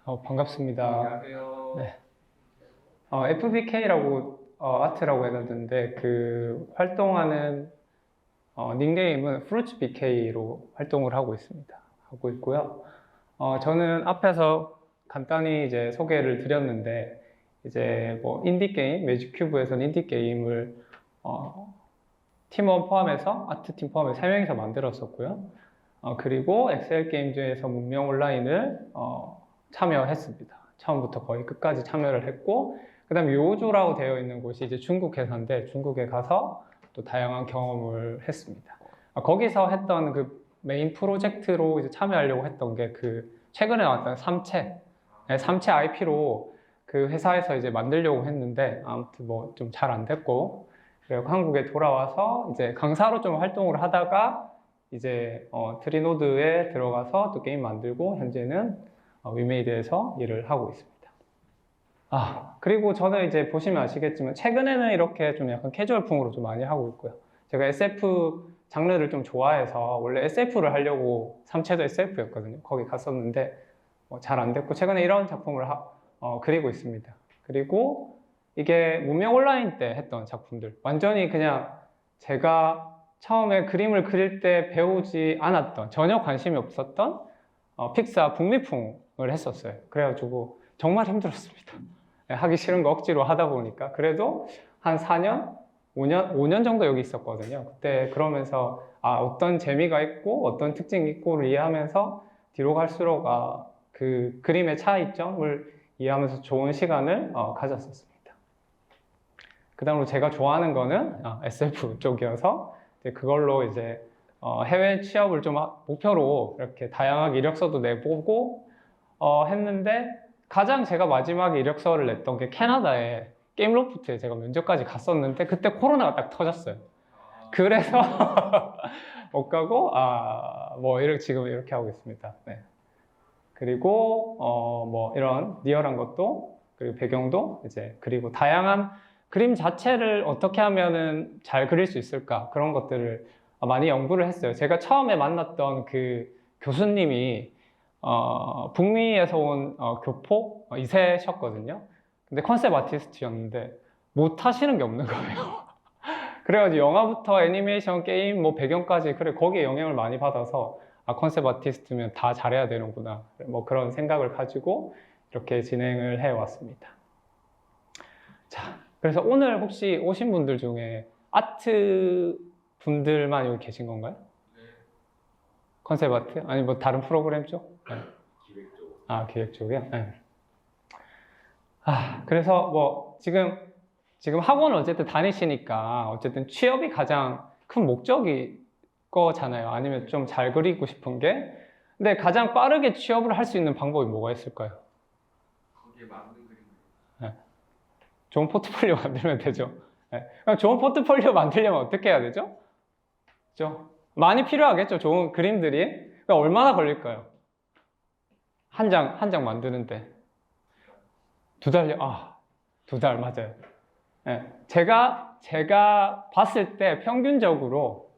반갑습니다. 안녕하세요. 네. FBK라고 아트라고 해놨는데 그 활동하는 닉네임은 프루츠 BK로 활동을 하고 있고요. 저는 앞에서 간단히 이제 소개를 드렸는데 이제 뭐 인디 게임, 매직큐브에서는 인디 게임을 팀원 포함해서 아트 팀 포함해서 3명이서 만들었었고요. 그리고 엑셀 게임즈에서 문명 온라인을 참여했습니다. 처음부터 거의 끝까지 참여를 했고, 그 다음에 요조라고 되어 있는 곳이 이제 중국 회사인데 중국에 가서 또 다양한 경험을 했습니다. 거기서 했던 그 메인 프로젝트로 이제 참여하려고 했던 게 그 최근에 나왔던 삼체, 네, 삼체 IP로 그 회사에서 이제 만들려고 했는데 아무튼 뭐 좀 잘 안 됐고, 그리고 한국에 돌아와서 이제 강사로 좀 활동을 하다가 이제 트리노드에 들어가서 또 게임 만들고 현재는 위메이드에서 일을 하고 있습니다. 그리고 저는 이제 보시면 아시겠지만 최근에는 이렇게 좀 약간 캐주얼풍으로 좀 많이 하고 있고요. 제가 SF 장르를 좀 좋아해서 원래 SF를 하려고 삼체도 SF였거든요. 거기 갔었는데 잘 안 됐고 최근에 이런 작품을 그리고 있습니다. 그리고 이게 문명 온라인 때 했던 작품들 완전히 그냥 제가 처음에 그림을 그릴 때 배우지 않았던 전혀 관심이 없었던 픽사 북미풍을 했었어요. 그래가지고 정말 힘들었습니다. 하기 싫은 거 억지로 하다 보니까 그래도 한 4년? 5년 정도 여기 있었거든요. 그때 그러면서 어떤 재미가 있고 어떤 특징이 있고를 이해하면서 뒤로 갈수록 그 그림의 차이점을 이해하면서 좋은 시간을 가졌었습니다. 그 다음으로 제가 좋아하는 거는 SF 쪽이어서 그걸로 이제 해외 취업을 좀 목표로 이렇게 다양하게 이력서도 내보고 했는데 가장 제가 마지막에 이력서를 냈던 게 캐나다에 게임로프트에 제가 면접까지 갔었는데 그때 코로나가 딱 터졌어요. 그래서 못 가고 뭐 지금 이렇게 하고 있습니다. 네. 그리고 뭐 이런 리얼한 것도 그리고 배경도 이제 그리고 다양한 그림 자체를 어떻게 하면은 잘 그릴 수 있을까 그런 것들을 많이 연구를 했어요. 제가 처음에 만났던 그 교수님이 북미에서 온 교포 2세셨거든요. 근데 컨셉 아티스트였는데 못 하시는 게 없는 거예요. 그래가지고 영화부터 애니메이션, 게임, 뭐 배경까지 그래 거기에 영향을 많이 받아서 컨셉 아티스트면 다 잘해야 되는구나 뭐 그런 생각을 가지고 이렇게 진행을 해왔습니다. 자, 그래서 오늘 혹시 오신 분들 중에 아트 분들만 여기 계신 건가요? 네. 컨셉 아트? 아니 뭐 다른 프로그램 쪽? 네. 기획 쪽. 기획 쪽이요? 네. 그래서 뭐 지금 학원을 어쨌든 다니시니까 어쨌든 취업이 가장 큰 목적이 거잖아요. 아니면 좀 잘 그리고 싶은 게. 근데 가장 빠르게 취업을 할 수 있는 방법이 뭐가 있을까요? 거기에 맞는 그림을. 네. 좋은 포트폴리오 만들면 되죠. 네. 그럼 좋은 포트폴리오 만들려면 어떻게 해야 되죠? 그렇죠? 많이 필요하겠죠. 좋은 그림들이. 그러니까 얼마나 걸릴까요? 한 장 만드는데. 2달요? 2달 맞아요. 네. 제가 봤을 때 평균적으로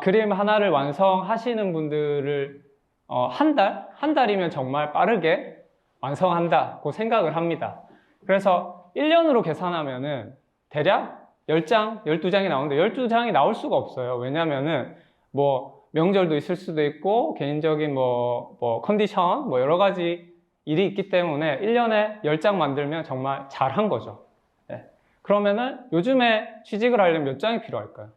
그림 하나를 완성하시는 분들을 한 달이면 정말 빠르게 완성한다고 생각을 합니다. 그래서 1년으로 계산하면은 대략 10장, 12장이 나오는데 12장이 나올 수가 없어요. 왜냐면은 뭐 명절도 있을 수도 있고 개인적인 뭐 컨디션 뭐 여러 가지 일이 있기 때문에 1년에 10장 만들면 정말 잘한 거죠. 네. 그러면은 요즘에 취직을 하려면 몇 장이 필요할까요?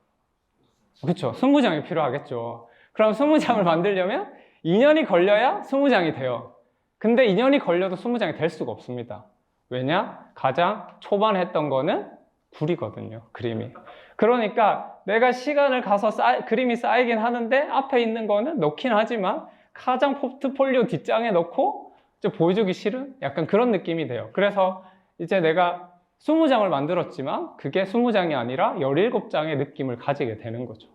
그렇죠. 20장이 필요하겠죠. 그럼 20장을 만들려면 2년이 걸려야 20장이 돼요. 근데 2년이 걸려도 20장이 될 수가 없습니다. 왜냐? 가장 초반에 했던 거는 굴이거든요. 그림이. 그러니까 내가 시간을 가서 그림이 쌓이긴 하는데 앞에 있는 거는 넣긴 하지만 가장 포트폴리오 뒷장에 넣고 좀 보여주기 싫은 약간 그런 느낌이 돼요. 그래서 이제 내가 20장을 만들었지만 그게 20장이 아니라 17장의 느낌을 가지게 되는 거죠.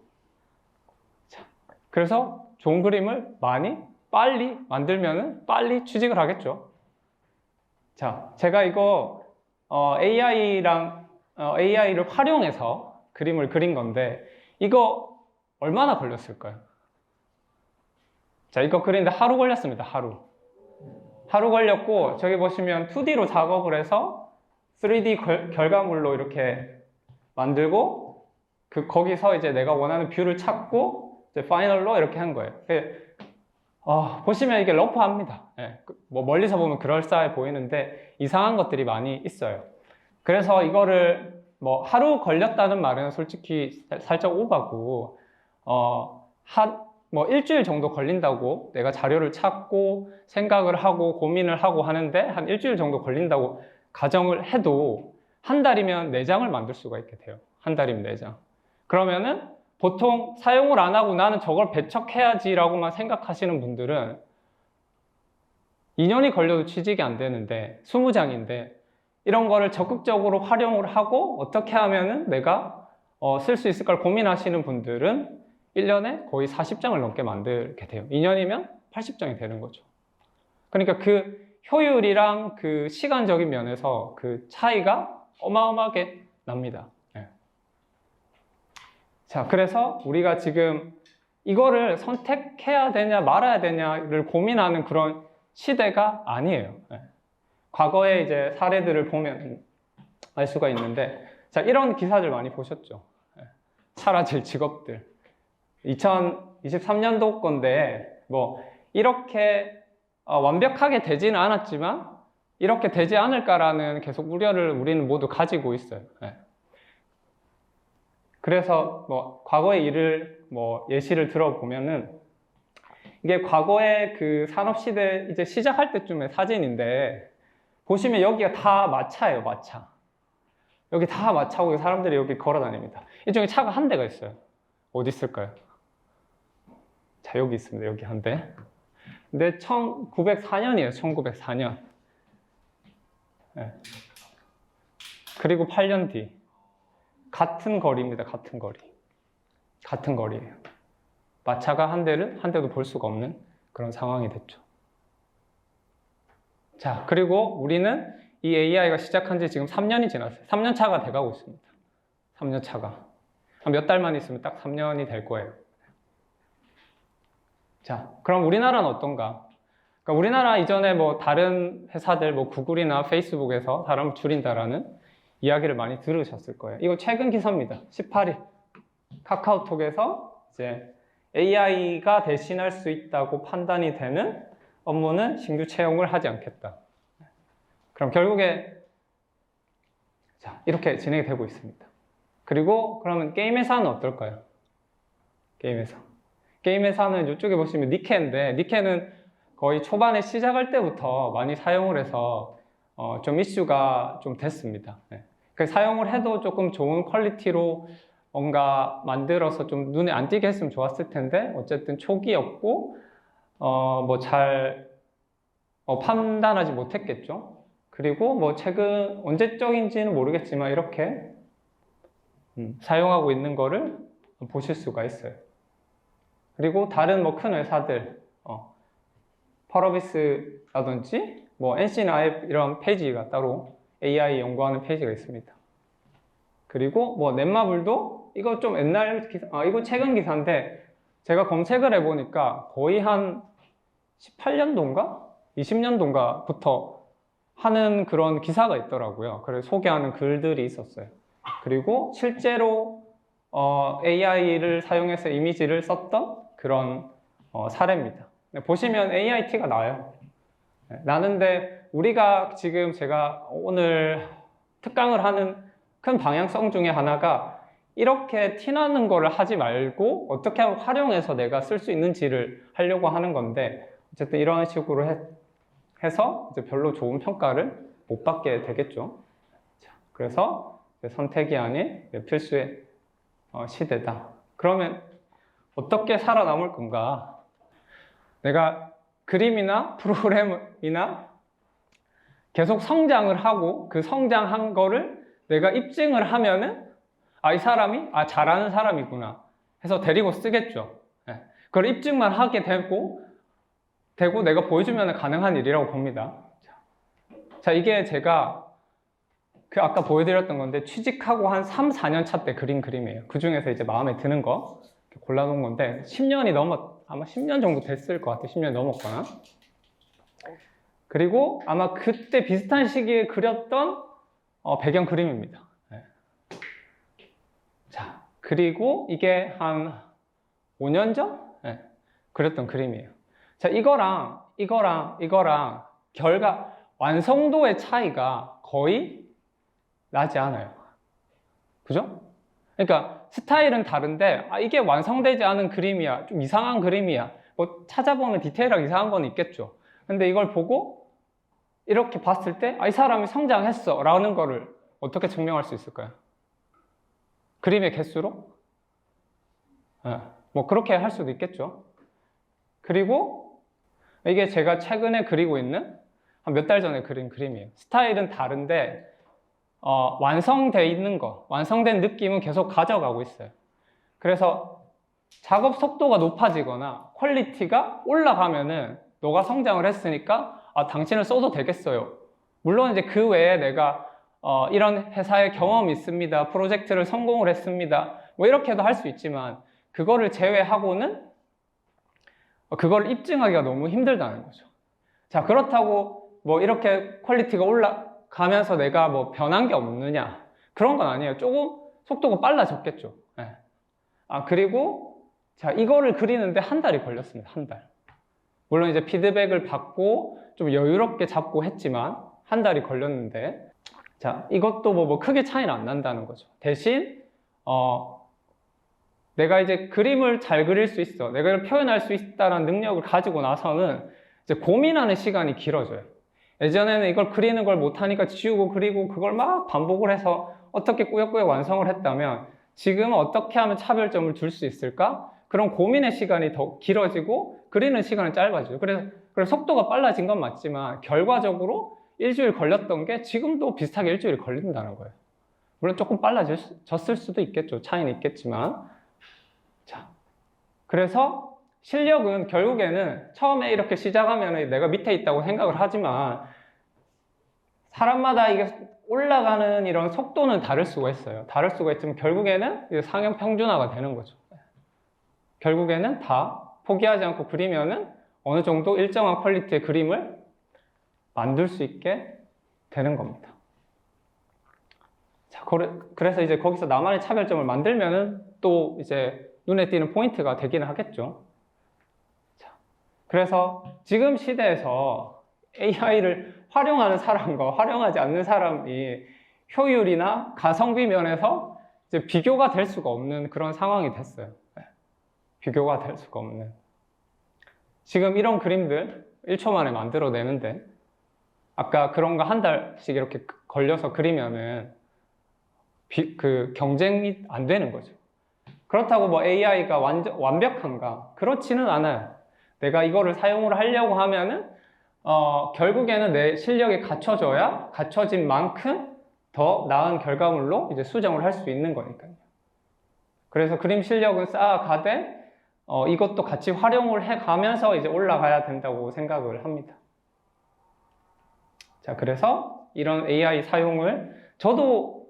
자, 그래서 좋은 그림을 빨리 만들면 빨리 취직을 하겠죠. 자, 제가 이거 AI를 활용해서 그림을 그린 건데 이거 얼마나 걸렸을까요? 자, 이거 그리는데 하루 걸렸습니다. 하루. 하루 걸렸고, 저기 보시면 2D로 작업을 해서 3D 결과물로 이렇게 만들고, 거기서 이제 내가 원하는 뷰를 찾고, 이제 파이널로 이렇게 한 거예요. 보시면 이게 러프합니다. 예, 뭐 멀리서 보면 그럴싸해 보이는데 이상한 것들이 많이 있어요. 그래서 이거를 뭐 하루 걸렸다는 말은 솔직히 살짝 오바고, 뭐 일주일 정도 걸린다고 내가 자료를 찾고 생각을 하고 고민을 하고 하는데 한 일주일 정도 걸린다고 가정을 해도 한 달이면 4장을 만들 수가 있게 돼요. 한 달이면 4장. 그러면은 보통 사용을 안 하고 나는 저걸 배척해야지라고만 생각하시는 분들은 2년이 걸려도 취직이 안 되는데 20장인데 이런 거를 적극적으로 활용을 하고 어떻게 하면은 내가 쓸 수 있을 걸 고민하시는 분들은 1년에 거의 40장을 넘게 만들게 돼요. 2년이면 80장이 되는 거죠. 그러니까 그 효율이랑 그 시간적인 면에서 그 차이가 어마어마하게 납니다. 자, 그래서 우리가 지금 이거를 선택해야 되냐 말아야 되냐를 고민하는 그런 시대가 아니에요. 과거의 이제 사례들을 보면 알 수가 있는데, 자, 이런 기사들 많이 보셨죠? 사라질 직업들. 2023년도 건데, 뭐, 이렇게 완벽하게 되지는 않았지만, 이렇게 되지 않을까라는 계속 우려를 우리는 모두 가지고 있어요. 그래서 뭐 과거의 일을 뭐 예시를 들어보면은 이게 과거의 그 산업시대 이제 시작할 때쯤의 사진인데 보시면 여기가 다 마차예요, 마차. 여기 다 마차고 사람들이 여기 걸어 다닙니다. 이쪽에 차가 한 대가 있어요. 어디 있을까요? 자, 여기 있습니다. 여기 한 대. 근데 1904년이에요. 1904년. 그리고 8년 뒤. 같은 거리입니다. 같은 거리. 같은 거리예요. 마차가 한 대도 볼 수가 없는 그런 상황이 됐죠. 자, 그리고 우리는 이 AI가 시작한 지 지금 3년이 지났어요. 3년 차가 돼가고 있습니다. 3년 차가. 몇 달만 있으면 딱 3년이 될 거예요. 자, 그럼 우리나라는 어떤가? 그러니까 우리나라 이전에 뭐 다른 회사들, 뭐 구글이나 페이스북에서 사람을 줄인다라는 이야기를 많이 들으셨을 거예요. 이거 최근 기사입니다. 18일. 카카오톡에서 이제 AI가 대신할 수 있다고 판단이 되는 업무는 신규 채용을 하지 않겠다. 그럼 결국에 자, 이렇게 진행이 되고 있습니다. 그리고 그러면 게임 회사는 어떨까요? 게임 회사. 게임 회사는 이쪽에 보시면 니케인데 니케는 거의 초반에 시작할 때부터 많이 사용을 해서 좀 이슈가 좀 됐습니다. 사용을 해도 조금 좋은 퀄리티로 뭔가 만들어서 좀 눈에 안 띄게 했으면 좋았을 텐데 어쨌든 초기였고 뭐 잘 판단하지 못했겠죠. 그리고 뭐 최근 언제적인지는 모르겠지만 이렇게 사용하고 있는 거를 보실 수가 있어요. 그리고 다른 뭐 큰 회사들 펄어비스라든지 뭐 NC나 이런 페이지가 따로 AI 연구하는 페이지가 있습니다. 그리고 뭐 넷마블도 이거 좀 옛날 기사, 이거 최근 기사인데 제가 검색을 해보니까 거의 한 18년도인가? 20년도인가부터 하는 그런 기사가 있더라고요. 그래서 소개하는 글들이 있었어요. 그리고 실제로 AI를 사용해서 이미지를 썼던 그런 사례입니다. 보시면 AIT가 나와요. 나는데 우리가 지금 제가 오늘 특강을 하는 큰 방향성 중에 하나가 이렇게 티나는 거를 하지 말고 어떻게 하면 활용해서 내가 쓸 수 있는지를 하려고 하는 건데 어쨌든 이런 식으로 해서 이제 별로 좋은 평가를 못 받게 되겠죠. 자, 그래서 선택이 아닌 필수의 시대다. 그러면 어떻게 살아남을 건가? 내가 그림이나 프로그램이나 계속 성장을 하고 그 성장한 거를 내가 입증을 하면은 이 사람이 잘하는 사람이구나 해서 데리고 쓰겠죠. 그걸 입증만 하게 되고 내가 보여주면 가능한 일이라고 봅니다. 자, 이게 제가 아까 보여드렸던 건데 취직하고 한 3, 4년 차 때 그린 그림이에요. 그 중에서 이제 마음에 드는 거 골라놓은 건데 10년이 아마 10년 정도 됐을 것 같아요. 10년 넘었거나. 그리고 아마 그때 비슷한 시기에 그렸던 배경 그림입니다. 네. 자, 그리고 이게 한 5년 전? 네, 그렸던 그림이에요. 자, 이거랑 결과, 완성도의 차이가 거의 나지 않아요. 그죠? 그러니까 스타일은 다른데, 이게 완성되지 않은 그림이야. 좀 이상한 그림이야. 뭐 찾아보면 디테일하게 이상한 건 있겠죠. 근데 이걸 보고 이렇게 봤을 때, 이 사람이 성장했어. 라는 거를 어떻게 증명할 수 있을까요? 그림의 개수로? 뭐 그렇게 할 수도 있겠죠. 그리고 이게 제가 최근에 그리고 있는 한 몇 달 전에 그린 그림이에요. 스타일은 다른데 완성돼 있는 거, 완성된 느낌은 계속 가져가고 있어요. 그래서 작업 속도가 높아지거나 퀄리티가 올라가면은 너가 성장을 했으니까 당신을 써도 되겠어요. 물론 이제 그 외에 내가 이런 회사의 경험이 있습니다. 프로젝트를 성공을 했습니다. 뭐 이렇게도 할 수 있지만 그거를 제외하고는 그걸 입증하기가 너무 힘들다는 거죠. 자, 그렇다고 뭐 이렇게 퀄리티가 올라가면서 내가 뭐 변한 게 없느냐? 그런 건 아니에요. 조금 속도가 빨라졌겠죠. 네. 그리고 자, 이거를 그리는데 한 달이 걸렸습니다. 한 달. 물론 이제 피드백을 받고 좀 여유롭게 잡고 했지만 한 달이 걸렸는데, 자, 이것도 뭐 크게 차이는 안 난다는 거죠. 대신 내가 이제 그림을 잘 그릴 수 있어, 내가 이걸 표현할 수 있다는 능력을 가지고 나서는 이제 고민하는 시간이 길어져요. 예전에는 이걸 그리는 걸 못하니까 지우고 그리고 그걸 막 반복을 해서 어떻게 꾸역꾸역 완성을 했다면 지금은 어떻게 하면 차별점을 둘 수 있을까? 그런 고민의 시간이 더 길어지고 그리는 시간은 짧아져요. 그래서 속도가 빨라진 건 맞지만 결과적으로 일주일 걸렸던 게 지금도 비슷하게 일주일 걸린다는 거예요. 물론 조금 빨라졌을 수도 있겠죠. 차이는 있겠지만. 자, 그래서 실력은 결국에는 처음에 이렇게 시작하면 내가 밑에 있다고 생각을 하지만 사람마다 이게 올라가는 이런 속도는 다를 수가 있어요. 다를 수가 있지만 결국에는 상향 평준화가 되는 거죠. 결국에는 다 포기하지 않고 그리면은 어느 정도 일정한 퀄리티의 그림을 만들 수 있게 되는 겁니다. 자, 그래서 이제 거기서 나만의 차별점을 만들면은 또 이제 눈에 띄는 포인트가 되기는 하겠죠. 자, 그래서 지금 시대에서 AI를 활용하는 사람과 활용하지 않는 사람이 효율이나 가성비 면에서 이제 비교가 될 수가 없는 그런 상황이 됐어요. 비교가 될 수가 없는. 지금 이런 그림들 1초 만에 만들어내는데 아까 그런 거 한 달씩 이렇게 걸려서 그리면은 그 경쟁이 안 되는 거죠. 그렇다고 뭐 AI가 완벽한가? 그렇지는 않아요. 내가 이거를 사용을 하려고 하면은 결국에는 내 실력이 갖춰진 만큼 더 나은 결과물로 이제 수정을 할 수 있는 거니까요. 그래서 그림 실력은 쌓아가되 이것도 같이 활용을 해가면서 이제 올라가야 된다고 생각을 합니다. 자, 그래서 이런 AI 사용을 저도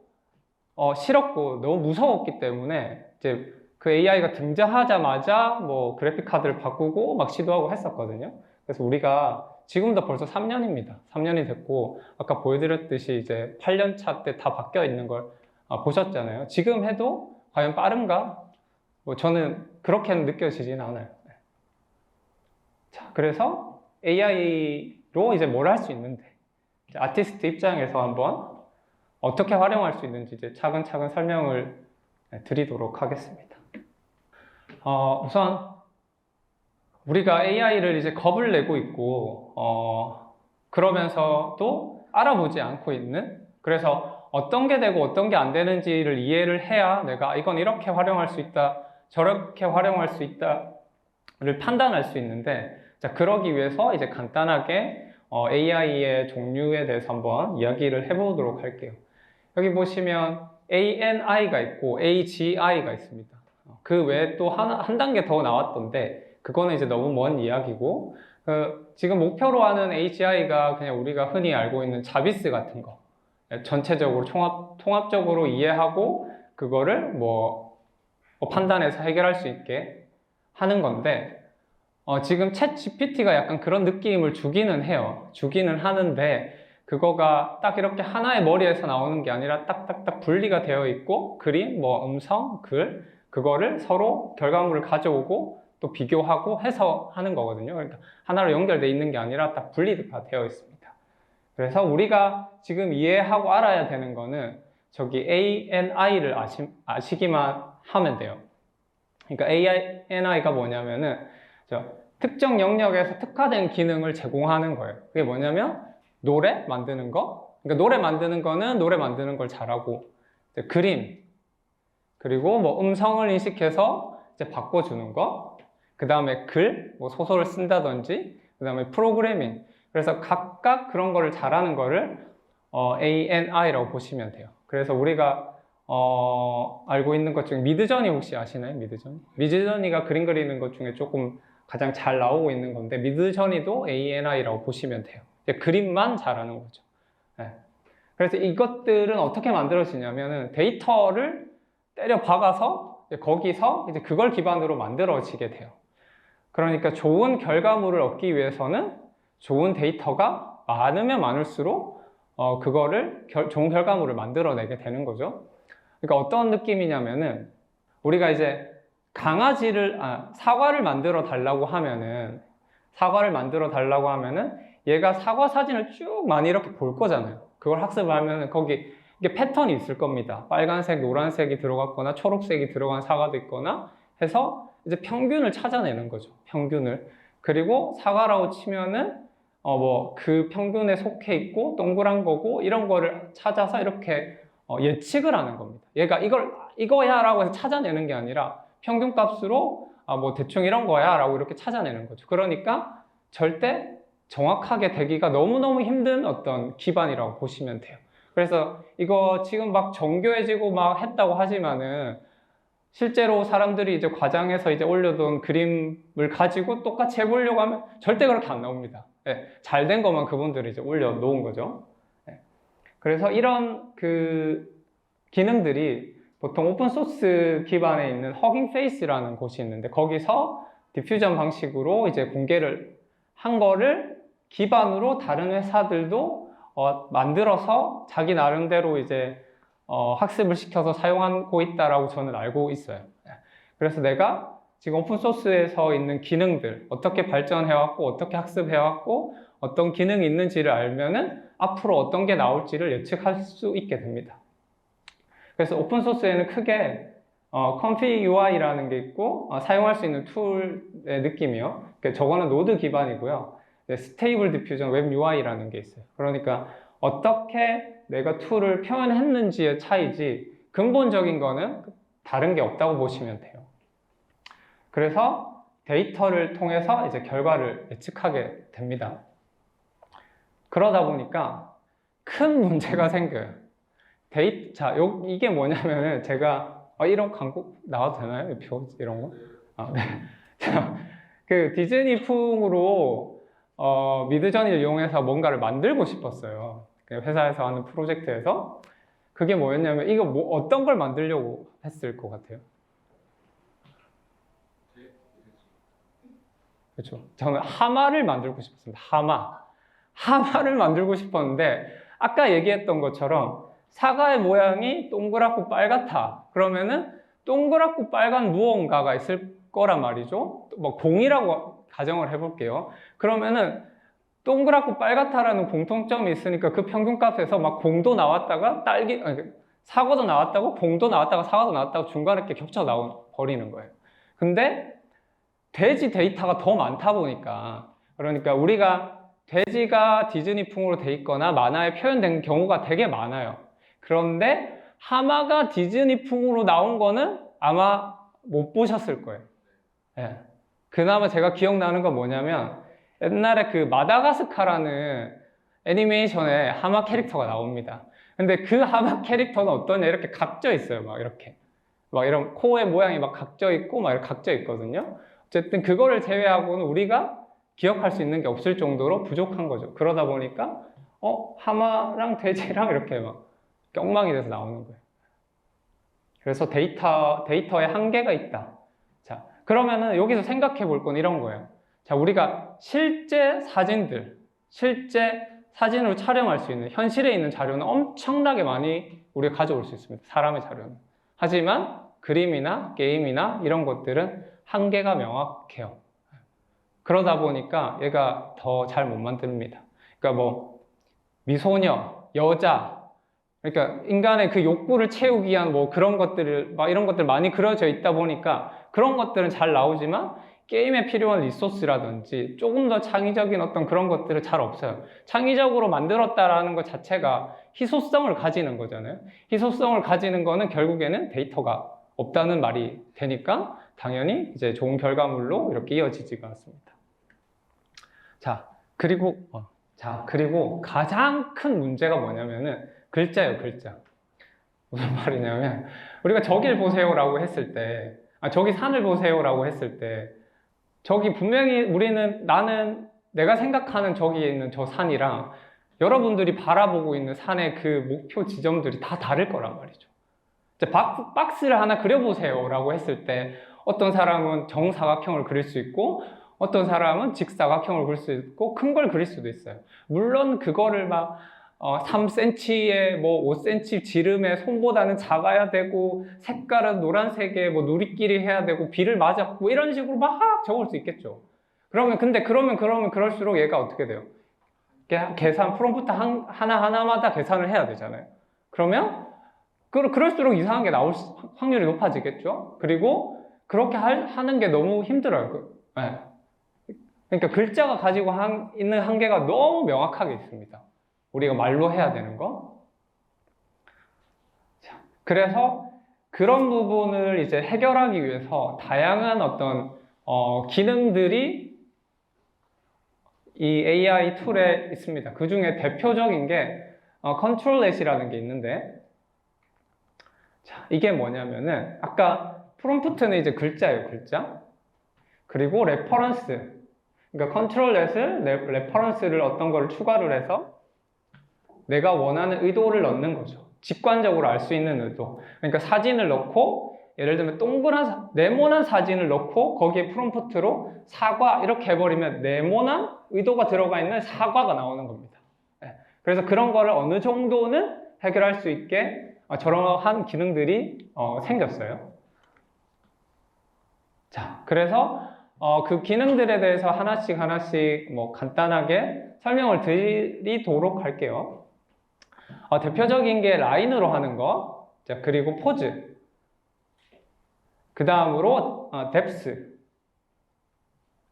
싫었고 너무 무서웠기 때문에 이제 그 AI가 등장하자마자 뭐 그래픽 카드를 바꾸고 막 시도하고 했었거든요. 그래서 우리가 지금도 벌써 3년입니다. 3년이 됐고 아까 보여드렸듯이 이제 8년 차 때 다 바뀌어 있는 걸 보셨잖아요. 지금 해도 과연 빠른가? 뭐 저는 그렇게는 느껴지진 않아요. 자, 그래서 AI로 이제 뭘 할 수 있는데 아티스트 입장에서 한번 어떻게 활용할 수 있는지 이제 차근차근 설명을 드리도록 하겠습니다. 우선 우리가 AI를 이제 겁을 내고 있고 그러면서도 알아보지 않고 있는, 그래서 어떤 게 되고 어떤 게 안 되는지를 이해를 해야 내가 이건 이렇게 활용할 수 있다, 저렇게 활용할 수 있다를 판단할 수 있는데, 자, 그러기 위해서 이제 간단하게 AI의 종류에 대해서 한번 이야기를 해보도록 할게요. 여기 보시면 ANI가 있고 AGI가 있습니다. 그 외에 또 한 단계 더 나왔던데 그거는 이제 너무 먼 이야기고, 지금 목표로 하는 AGI가 그냥 우리가 흔히 알고 있는 자비스 같은 거, 전체적으로 통합적으로 이해하고 그거를 뭐 판단해서 해결할 수 있게 하는 건데, 지금 챗 GPT가 약간 그런 느낌을 주기는 해요. 주기는 하는데 그거가 딱 이렇게 하나의 머리에서 나오는 게 아니라 딱딱딱 분리가 되어 있고 그림, 뭐 음성, 글 그거를 서로 결과물을 가져오고 또 비교하고 해서 하는 거거든요. 그러니까 하나로 연결되어 있는 게 아니라 딱 분리가 되어 있습니다. 그래서 우리가 지금 이해하고 알아야 되는 거는 저기 ANI를 아시기만 하면 돼요. 그러니까 ANI가 뭐냐면은 특정 영역에서 특화된 기능을 제공하는 거예요. 그게 뭐냐면 노래 만드는 거. 그러니까 노래 만드는 거는 노래 만드는 걸 잘하고 그림 그리고 뭐 음성을 인식해서 이제 바꿔주는 거. 그 다음에 글, 뭐 소설을 쓴다든지 그 다음에 프로그래밍. 그래서 각각 그런 거를 잘하는 거를 ANI라고 보시면 돼요. 그래서 우리가 알고 있는 것 중에 미드저니 혹시 아시나요? 미드저니? 미드저니가 그림 그리는 것 중에 조금 가장 잘 나오고 있는 건데 미드저니도 ANI라고 보시면 돼요. 그림만 잘하는 거죠. 네. 그래서 이것들은 어떻게 만들어지냐면은 데이터를 때려 박아서 거기서 이제 그걸 기반으로 만들어지게 돼요. 그러니까 좋은 결과물을 얻기 위해서는 좋은 데이터가 많으면 많을수록 그거를 좋은 결과물을 만들어내게 되는 거죠. 그러니까 어떤 느낌이냐면은 우리가 이제 사과를 만들어 달라고 하면은 얘가 사과 사진을 쭉 많이 이렇게 볼 거잖아요. 그걸 학습하면은 거기 이게 패턴이 있을 겁니다. 빨간색, 노란색이 들어갔거나 초록색이 들어간 사과도 있거나 해서 이제 평균을 찾아내는 거죠. 평균을. 그리고 사과라고 치면은 뭐 그 평균에 속해 있고 동그란 거고 이런 거를 찾아서 이렇게 예측을 하는 겁니다. 얘가 이거야 라고 해서 찾아내는 게 아니라 평균 값으로 뭐 대충 이런 거야 라고 이렇게 찾아내는 거죠. 그러니까 절대 정확하게 되기가 너무너무 힘든 어떤 기반이라고 보시면 돼요. 그래서 이거 지금 막 정교해지고 막 했다고 하지만은 실제로 사람들이 이제 과장해서 이제 올려둔 그림을 가지고 똑같이 해보려고 하면 절대 그렇게 안 나옵니다. 네, 잘된 것만 그분들이 이제 올려놓은 거죠. 네. 그래서 이런 그 기능들이 보통 오픈소스 기반에 있는 허깅 페이스라는 곳이 있는데 거기서 디퓨전 방식으로 이제 공개를 한 거를 기반으로 다른 회사들도 만들어서 자기 나름대로 이제 학습을 시켜서 사용하고 있다라고 저는 알고 있어요. 그래서 내가 지금 오픈소스에서 있는 기능들 어떻게 발전해왔고 어떻게 학습해왔고 어떤 기능이 있는지를 알면은 앞으로 어떤 게 나올지를 예측할 수 있게 됩니다. 그래서 오픈소스에는 크게 config UI라는 게 있고 사용할 수 있는 툴의 느낌이요. 저거는 노드 기반이고요. 스테이블 디퓨전 웹 UI라는 게 있어요. 그러니까 어떻게 내가 툴을 표현했는지의 차이지 근본적인 거는 다른 게 없다고 보시면 돼요. 그래서 데이터를 통해서 이제 결과를 예측하게 됩니다. 그러다 보니까 큰 문제가 생겨요. 이게 뭐냐면은 제가 이런 광고 나와도 되나요? 이런 거? 네. 그 디즈니풍으로 미드저니를 이용해서 뭔가를 만들고 싶었어요. 회사에서 하는 프로젝트에서. 그게 뭐였냐면 이거 어떤 걸 만들려고 했을 것 같아요? 그렇죠. 저는 하마를 만들고 싶었습니다. 하마를 만들고 싶었는데 아까 얘기했던 것처럼 사과의 모양이 동그랗고 빨갛다. 그러면은 동그랗고 빨간 무언가가 있을 거란 말이죠. 뭐 공이라고 가정을 해볼게요. 그러면은 동그랗고 빨갛다라는 공통점이 있으니까 그 평균값에서 막 공도 나왔다가 사과도 나왔다고 공도 나왔다가 사과도 나왔다고 중간에 이렇게 겹쳐 버리는 거예요. 근데 돼지 데이터가 더 많다 보니까 그러니까 우리가 돼지가 디즈니풍으로 돼 있거나 만화에 표현된 경우가 되게 많아요. 그런데 하마가 디즈니풍으로 나온 거는 아마 못 보셨을 거예요. 네. 그나마 제가 기억나는 건 뭐냐면 옛날에 그 마다가스카라는 애니메이션에 하마 캐릭터가 나옵니다. 근데 그 하마 캐릭터는 어떠냐 이렇게 각져 있어요. 막 이렇게 막 이런 코의 모양이 막 각져 있고 막 이렇게 각져 있거든요. 어쨌든 그거를 제외하고는 우리가 기억할 수 있는 게 없을 정도로 부족한 거죠. 그러다 보니까 하마랑 돼지랑 이렇게 막 엉망이 돼서 나오는 거예요. 그래서 데이터에 한계가 있다. 자, 그러면은 여기서 생각해 볼 건 이런 거예요. 자, 우리가 실제 사진으로 촬영할 수 있는 현실에 있는 자료는 엄청나게 많이 우리가 가져올 수 있습니다. 사람의 자료는. 하지만 그림이나 게임이나 이런 것들은 한계가 명확해요. 그러다 보니까 얘가 더 잘 못 만듭니다. 그러니까 뭐 미소녀, 여자, 그러니까 인간의 그 욕구를 채우기 위한 뭐 그런 것들을 막 이런 것들 많이 그려져 있다 보니까 그런 것들은 잘 나오지만 게임에 필요한 리소스라든지 조금 더 창의적인 어떤 그런 것들은 잘 없어요. 창의적으로 만들었다라는 것 자체가 희소성을 가지는 거잖아요. 희소성을 가지는 거는 결국에는 데이터가 없다는 말이 되니까 당연히 이제 좋은 결과물로 이렇게 이어지지가 않습니다. 그리고 가장 큰 문제가 뭐냐면은 글자예요, 글자. 무슨 말이냐면 우리가 저길 보세요라고 했을 때, 저기 산을 보세요라고 했을 때 저기 분명히 나는 내가 생각하는 저기에 있는 저 산이랑 여러분들이 바라보고 있는 산의 그 목표 지점들이 다 다를 거란 말이죠. 이제 박스를 하나 그려보세요 라고 했을 때 어떤 사람은 정사각형을 그릴 수 있고 어떤 사람은 직사각형을 그릴 수 있고 큰 걸 그릴 수도 있어요. 물론 그거를 막 3cm에 뭐 5cm 지름에 손보다는 작아야 되고 색깔은 노란색에 뭐 누리끼리 해야 되고 비를 맞았고 이런 식으로 막 적을 수 있겠죠. 그러면 그럴수록 얘가 어떻게 돼요? 계산 프롬프트 하나하나마다 계산을 해야 되잖아요. 그러면 그럴수록 이상한 게 나올 확률이 높아지겠죠. 그리고 그렇게 하는 게 너무 힘들어요. 네. 그러니까 글자가 가지고 있는 한계가 너무 명확하게 있습니다. 우리가 말로 해야 되는 거. 자, 그래서 그런 부분을 이제 해결하기 위해서 다양한 어떤 기능들이 이 AI 툴에 있습니다. 그 중에 대표적인 게 컨트롤렛이라는 게 있는데, 자, 이게 뭐냐면은 아까 프롬프트는 이제 글자예요, 글자. 그리고 레퍼런스. 그러니까 컨트롤렛을 레퍼런스를 어떤 거를 추가를 해서 내가 원하는 의도를 넣는 거죠. 직관적으로 알 수 있는 의도. 그러니까 사진을 넣고 예를 들면 네모난 사진을 넣고 거기에 프롬프트로 사과 이렇게 해버리면 네모난 의도가 들어가 있는 사과가 나오는 겁니다. 그래서 그런 거를 어느 정도는 해결할 수 있게 저러한 기능들이 생겼어요. 자, 그래서 그 기능들에 대해서 하나씩 뭐 간단하게 설명을 드리도록 할게요. 대표적인 게 라인으로 하는 거, 자, 그리고 포즈, 그 다음으로 뎁스,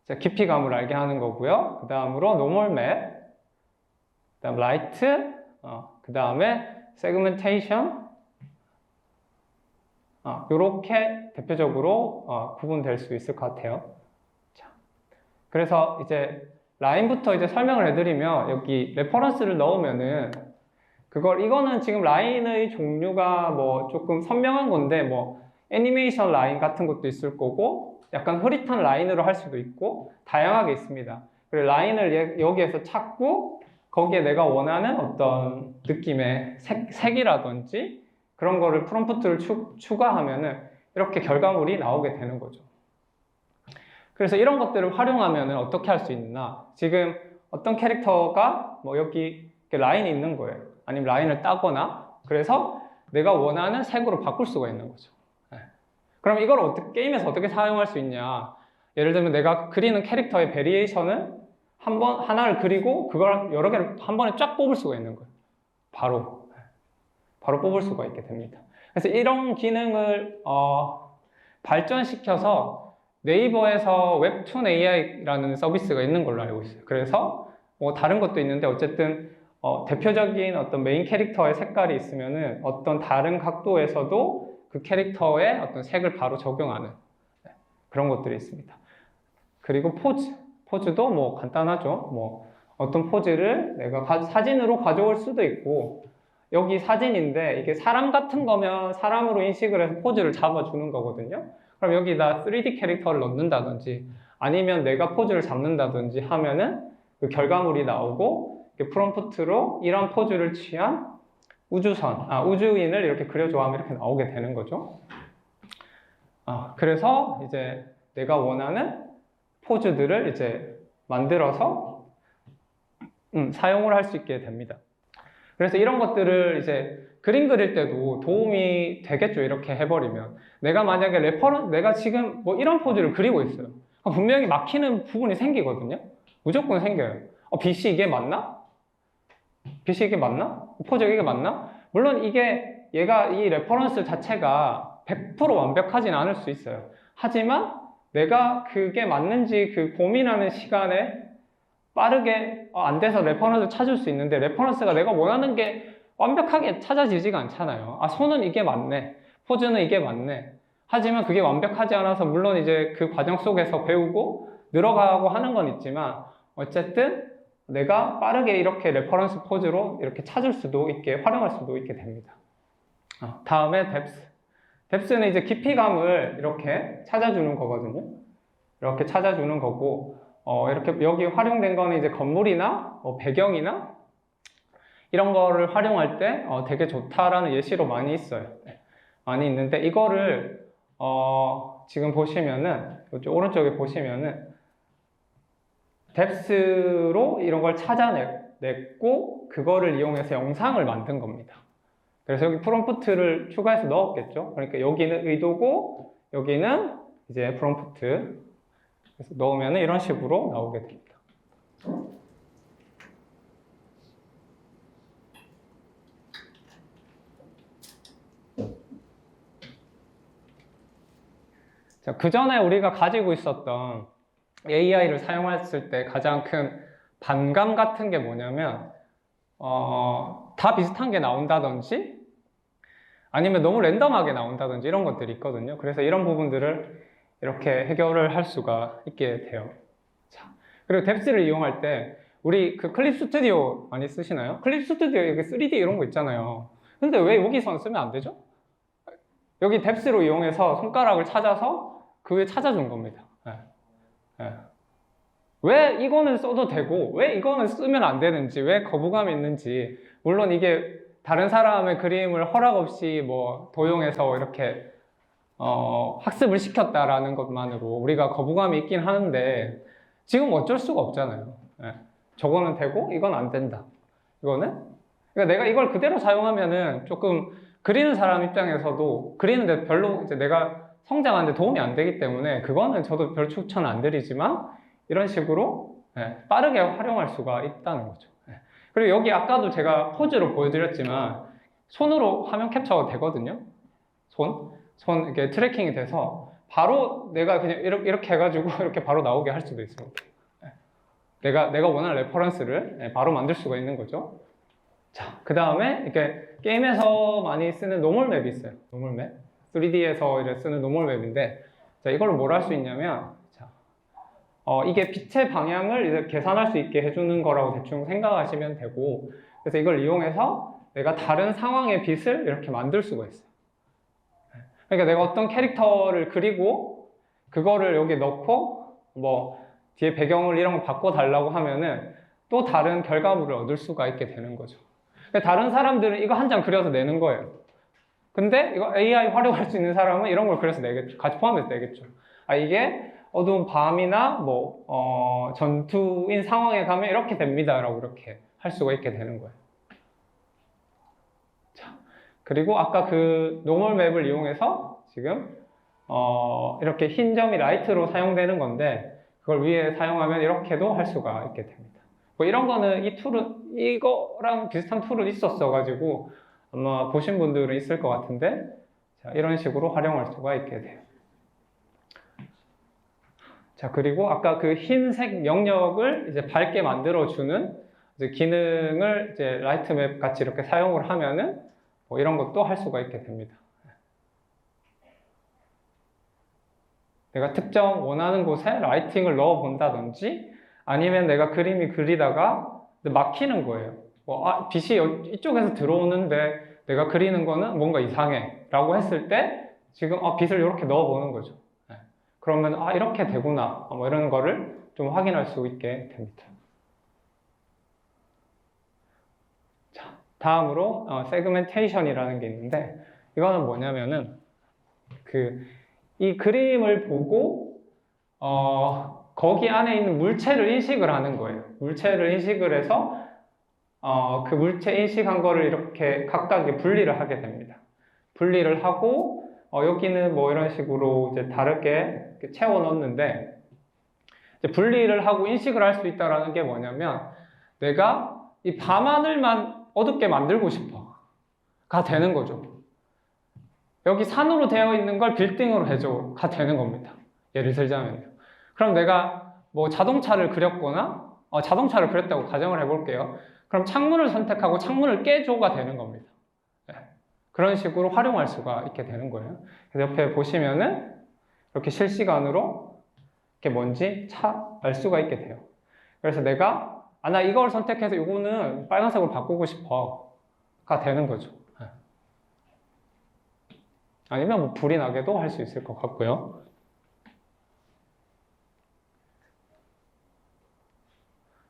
자, 깊이감을 알게 하는 거고요. 그 다음으로 노멀 맵, 그 다음 라이트, 그 다음에 세그멘테이션, 이렇게 대표적으로 구분될 수 있을 것 같아요. 자, 그래서 이제 라인부터 이제 설명을 해드리면 여기 레퍼런스를 넣으면은 이거는 지금 라인의 종류가 뭐 조금 선명한 건데 뭐 애니메이션 라인 같은 것도 있을 거고 약간 흐릿한 라인으로 할 수도 있고 다양하게 있습니다. 그리고 라인을 여기에서 찾고 거기에 내가 원하는 어떤 느낌의 색이라든지 그런 거를 프롬프트를 추가하면은 이렇게 결과물이 나오게 되는 거죠. 그래서 이런 것들을 활용하면은 어떻게 할 수 있나? 지금 어떤 캐릭터가 뭐 여기 이렇게 라인이 있는 거예요. 아니면 라인을 따거나 그래서 내가 원하는 색으로 바꿀 수가 있는 거죠. 그럼 이걸 게임에서 어떻게 사용할 수 있냐? 예를 들면 내가 그리는 캐릭터의 베리에이션을 하나를 그리고 그걸 여러 개를 한 번에 쫙 뽑을 수가 있는 거예요. 바로 뽑을 수가 있게 됩니다. 그래서 이런 기능을 발전시켜서 네이버에서 웹툰 AI라는 서비스가 있는 걸로 알고 있어요. 그래서 뭐 다른 것도 있는데 어쨌든 대표적인 어떤 메인 캐릭터의 색깔이 있으면은 어떤 다른 각도에서도 그 캐릭터의 어떤 색을 바로 적용하는 그런 것들이 있습니다. 그리고 포즈도 뭐 간단하죠. 뭐 어떤 포즈를 내가 사진으로 가져올 수도 있고 여기 사진인데 이게 사람 같은 거면 사람으로 인식을 해서 포즈를 잡아주는 거거든요. 그럼 여기다 3D 캐릭터를 넣는다든지 아니면 내가 포즈를 잡는다든지 하면은 그 결과물이 나오고 프롬프트로 이런 포즈를 취한 우주인을 이렇게 그려줘 하면 이렇게 나오게 되는 거죠. 그래서 이제 내가 원하는 포즈들을 이제 만들어서 사용을 할 수 있게 됩니다. 그래서 이런 것들을 이제 그림 그릴 때도 도움이 되겠죠. 이렇게 해버리면. 내가 만약에 내가 지금 뭐 이런 포즈를 그리고 있어요. 분명히 막히는 부분이 생기거든요. 무조건 생겨요. 빛이 이게 맞나? 빛이 이게 맞나? 포즈가 이게 맞나? 물론 얘가 이 레퍼런스 자체가 100% 완벽하진 않을 수 있어요. 하지만 내가 그게 맞는지 그 고민하는 시간에 빠르게 안 돼서 레퍼런스를 찾을 수 있는데 레퍼런스가 내가 원하는 게 완벽하게 찾아지지가 않잖아요. 손은 이게 맞네. 포즈는 이게 맞네. 하지만 그게 완벽하지 않아서 물론 이제 그 과정 속에서 배우고 늘어가고 하는 건 있지만 어쨌든 내가 빠르게 이렇게 레퍼런스 포즈로 이렇게 찾을 수도 있게 활용할 수도 있게 됩니다. 다음에 뎁스. 뎁스는 이제 깊이감을 이렇게 찾아주는 거거든요. 이렇게 찾아주는 거고 이렇게 여기 활용된 거는 이제 건물이나 배경이나 이런 거를 활용할 때 되게 좋다라는 예시로 많이 있어요. 많이 있는데 이거를 지금 보시면은 이쪽 오른쪽에 보시면은 뎁스로 이런 걸 찾아냈고 그거를 이용해서 영상을 만든 겁니다. 그래서 여기 프롬프트를 추가해서 넣었겠죠. 그러니까 여기는 의도고 여기는 이제 프롬프트. 그래서 넣으면 이런 식으로 나오게 됩니다. 자, 그 전에 우리가 가지고 있었던 AI를 사용했을 때 가장 큰 반감 같은 게 뭐냐면 다 비슷한 게 나온다든지 아니면 너무 랜덤하게 나온다든지 이런 것들이 있거든요. 그래서 이런 부분들을 이렇게 해결을 할 수가 있게 돼요. 자, 그리고 뎁스를 이용할 때 우리 그 클립 스튜디오 많이 쓰시나요? 클립 스튜디오 여기 3D 이런 거 있잖아요. 근데 왜 여기선 쓰면 안 되죠? 여기 뎁스로 이용해서 손가락을 찾아서 그게 찾아준 겁니다. 왜 이거는 써도 되고 왜 이거는 쓰면 안 되는지, 왜 거부감이 있는지, 물론 이게 다른 사람의 그림을 허락 없이 뭐 도용해서 이렇게 학습을 시켰다라는 것만으로 우리가 거부감이 있긴 하는데 지금 어쩔 수가 없잖아요. 저거는 되고 이건 안 된다. 이거는 그러니까 내가 이걸 그대로 사용하면은 조금 그리는 사람 입장에서도 그리는데 별로 이제 내가 성장하는데 도움이 안 되기 때문에 그거는 저도 별 추천 안 드리지만 이런 식으로 빠르게 활용할 수가 있다는 거죠. 그리고 여기 아까도 제가 포즈로 보여드렸지만 손으로 화면 캡처가 되거든요. 손 이렇게 트래킹이 돼서 바로 내가 그냥 이렇게 해가지고 이렇게 바로 나오게 할 수도 있어요. 내가 원하는 레퍼런스를 바로 만들 수가 있는 거죠. 자, 그 다음에 이렇게 게임에서 많이 쓰는 노멀 맵이 있어요. 노멀 맵. 3D에서 쓰는 노멀 맵인데, 자, 이걸 뭘 할 수 있냐면, 자, 이게 빛의 방향을 이제 계산할 수 있게 해주는 거라고 대충 생각하시면 되고, 그래서 이걸 이용해서 내가 다른 상황의 빛을 이렇게 만들 수가 있어요. 그러니까 내가 어떤 캐릭터를 그리고, 그거를 여기 넣고, 뭐, 뒤에 배경을 이런 거 바꿔달라고 하면은 또 다른 결과물을 얻을 수가 있게 되는 거죠. 다른 사람들은 이거 한 장 그려서 내는 거예요. 근데 이거 AI 활용할 수 있는 사람은 이런 걸 그려서 내겠죠. 같이 포함해서 내겠죠. 이게 어두운 밤이나 뭐 전투인 상황에 가면 이렇게 됩니다. 라고 이렇게 할 수가 있게 되는 거예요. 자, 그리고 아까 그 노멀 맵을 이용해서 지금 이렇게 흰 점이 라이트로 사용되는 건데 그걸 위에 사용하면 이렇게도 할 수가 있게 됩니다. 뭐 이런 거는 이거랑 비슷한 툴은 있었어가지고 아마 보신 분들은 있을 것 같은데, 자, 이런 식으로 활용할 수가 있게 돼요. 자, 그리고 아까 그 흰색 영역을 이제 밝게 만들어주는 이제 기능을 이제 라이트맵 같이 이렇게 사용을 하면은 뭐 이런 것도 할 수가 있게 됩니다. 내가 특정 원하는 곳에 라이팅을 넣어 본다든지 아니면 내가 그림이 그리다가 막히는 거예요. 빛이 이쪽에서 들어오는데 내가 그리는 거는 뭔가 이상해 라고 했을 때 지금 빛을 이렇게 넣어 보는 거죠. 그러면 이렇게 되구나 뭐 이런 거를 좀 확인할 수 있게 됩니다. 자, 다음으로 세그멘테이션이라는 게 있는데 이거는 뭐냐면은 이 그림을 보고 거기 안에 있는 물체를 인식을 하는 거예요. 물체를 인식을 해서 그 물체 인식한 거를 이렇게 각각의 분리를 하게 됩니다. 분리를 하고 여기는 뭐 이런 식으로 이제 다르게 이렇게 채워 넣는데 이제 분리를 하고 인식을 할 수 있다라는 게 뭐냐면 내가 이 밤하늘만 어둡게 만들고 싶어가 되는 거죠. 여기 산으로 되어 있는 걸 빌딩으로 해줘가 되는 겁니다. 예를 들자면요. 그럼 내가 뭐 자동차를 그렸거나 자동차를 그렸다고 가정을 해볼게요. 그럼 창문을 선택하고 창문을 깨줘가 되는 겁니다. 네. 그런 식으로 활용할 수가 있게 되는 거예요. 그래서 옆에 보시면은 이렇게 실시간으로 이게 뭔지 알 수가 있게 돼요. 그래서 내가 나 이걸 선택해서 이거는 빨간색으로 바꾸고 싶어가 되는 거죠. 네. 아니면 뭐 불이 나게도 할 수 있을 것 같고요.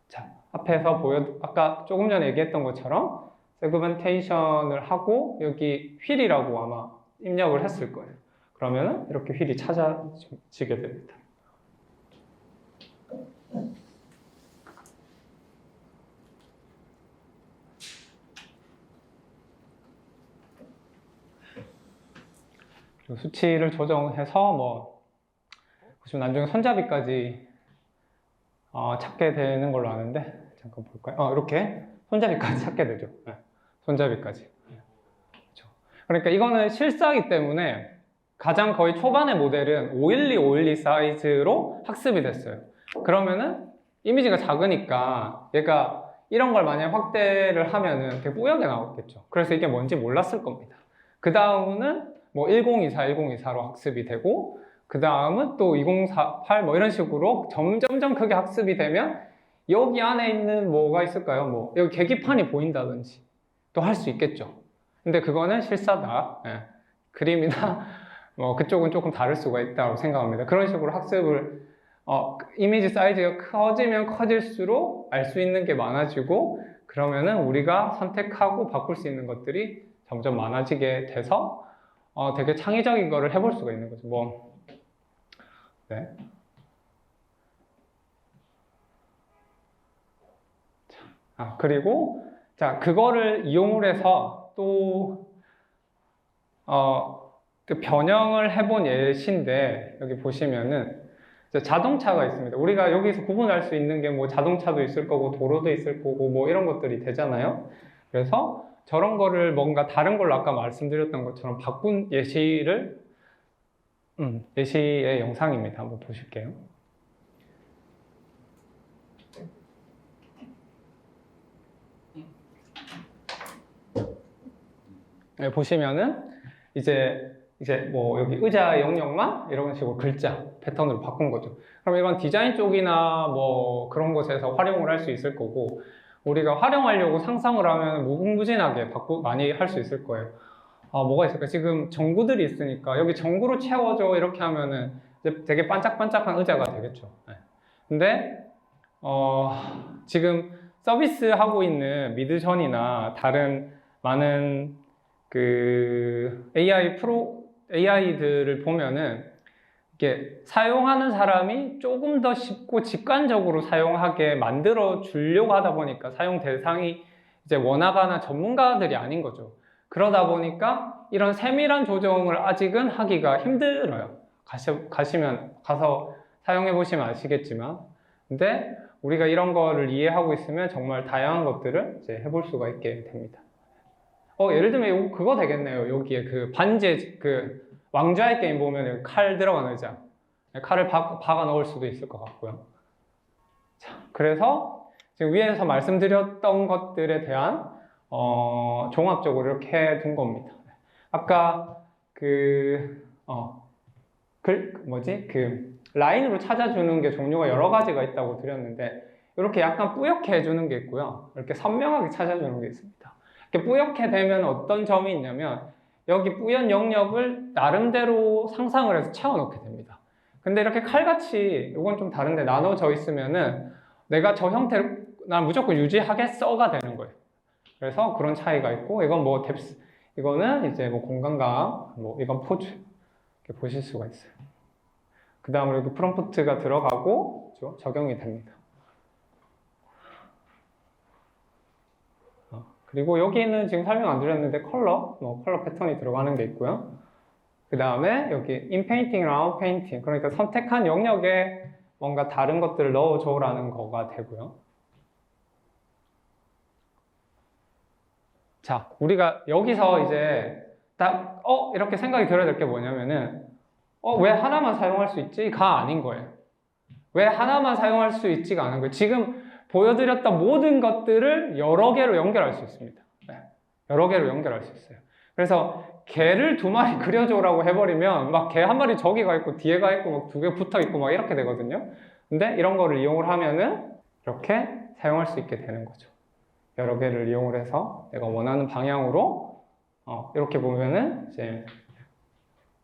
자, 앞에서 아까 조금 전에 얘기했던 것처럼 세그멘테이션을 하고 여기 휠이라고 아마 입력을 했을 거예요. 그러면은 이렇게 휠이 찾아지게 됩니다. 수치를 조정해서 뭐 보시면 나중에 손잡이까지 찾게 되는 걸로 아는데 잠깐 볼까요? 이렇게 손잡이까지 찾게 되죠. 네. 손잡이까지. 그렇죠. 그러니까 이거는 실사이기 때문에 가장 거의 초반의 모델은 512, 512 사이즈로 학습이 됐어요. 그러면은 이미지가 작으니까 얘가 이런 걸 만약 확대를 하면은 되게 뿌옇게 나왔겠죠. 그래서 이게 뭔지 몰랐을 겁니다. 그 다음은 뭐 1024, 1024로 학습이 되고 그 다음은 또 2048 뭐 이런 식으로 점점점 크게 학습이 되면 여기 안에 있는 뭐가 있을까요? 뭐 여기 계기판이 보인다든지 또 할 수 있겠죠. 근데 그거는 실사다. 예. 그림이나 뭐 그쪽은 조금 다를 수가 있다고 생각합니다. 그런 식으로 학습을 이미지 사이즈가 커지면 커질수록 알 수 있는 게 많아지고 그러면은 우리가 선택하고 바꿀 수 있는 것들이 점점 많아지게 돼서 되게 창의적인 거를 해볼 수가 있는 거죠. 뭐 네. 그리고 자 그거를 이용을 해서 또 그 변형을 해본 예시인데 여기 보시면은 자동차가 있습니다. 우리가 여기서 구분할 수 있는 게 뭐 자동차도 있을 거고 도로도 있을 거고 뭐 이런 것들이 되잖아요. 그래서 저런 거를 뭔가 다른 걸로 아까 말씀드렸던 것처럼 바꾼 예시의 영상입니다. 한번 보실게요. 네, 보시면은 이제 뭐 여기 의자 영역만 이런 식으로 글자 패턴으로 바꾼 거죠. 그럼 이건 디자인 쪽이나 뭐 그런 곳에서 활용을 할 수 있을 거고 우리가 활용하려고 상상을 하면 무궁무진하게 많이 할 수 있을 거예요. 뭐가 있을까? 지금 전구들이 있으니까 여기 전구로 채워줘 이렇게 하면은 이제 되게 반짝반짝한 의자가 되겠죠. 네. 근데 지금 서비스하고 있는 미드전이나 다른 많은 그 AI들을 보면은 이게 사용하는 사람이 조금 더 쉽고 직관적으로 사용하게 만들어 주려고 하다 보니까 사용 대상이 이제 원화가나 전문가들이 아닌 거죠. 그러다 보니까 이런 세밀한 조정을 아직은 하기가 힘들어요. 가서 사용해 보시면 아시겠지만. 근데 우리가 이런 거를 이해하고 있으면 정말 다양한 것들을 이제 해볼 수가 있게 됩니다. 예를 들면 그거 되겠네요. 여기에 그 반제 그 왕좌의 게임 보면 칼 들어가는 의자. 칼을 박아 넣을 수도 있을 것 같고요. 자, 그래서 지금 위에서 말씀드렸던 것들에 대한 종합적으로 이렇게 둔 겁니다. 아까 라인으로 찾아주는 게 종류가 여러 가지가 있다고 드렸는데 이렇게 약간 뿌옇게 해주는 게 있고요. 이렇게 선명하게 찾아주는 게 있습니다. 이렇게 뿌옇게 되면 어떤 점이 있냐면 여기 뿌연 영역을 나름대로 상상을 해서 채워넣게 됩니다. 근데 이렇게 칼같이 이건 좀 다른데 나눠져 있으면은 내가 저 형태를 난 무조건 유지하겠어가 되는 거예요. 그래서 그런 차이가 있고 이건 뭐 뎁스 이거는 이제 뭐 공간감 뭐 이건 포즈 이렇게 보실 수가 있어요. 그 다음에 여기 프롬프트가 들어가고 그렇죠? 적용이 됩니다. 그리고 여기는 지금 설명 안 드렸는데 컬러 패턴이 들어가는 게 있고요. 그 다음에 여기 인페인팅이랑 아웃페인팅, 그러니까 선택한 영역에 뭔가 다른 것들을 넣어줘라는 거가 되고요. 자, 우리가 여기서 이제 딱 이렇게 생각이 들어야 될 게 뭐냐면은 왜 하나만 사용할 수 있지?가 아닌 거예요. 왜 하나만 사용할 수 있지가 않은 거예요. 지금 보여드렸던 모든 것들을 여러 개로 연결할 수 있습니다. 네, 여러 개로 연결할 수 있어요. 그래서 개를 2마리 그려줘라고 해버리면 막 개 한 마리 저기 가 있고 뒤에 가 있고 막 2개 붙어 있고 막 이렇게 되거든요. 근데 이런 거를 이용을 하면은 이렇게 사용할 수 있게 되는 거죠. 여러 개를 이용을 해서 내가 원하는 방향으로 이렇게 보면은 이제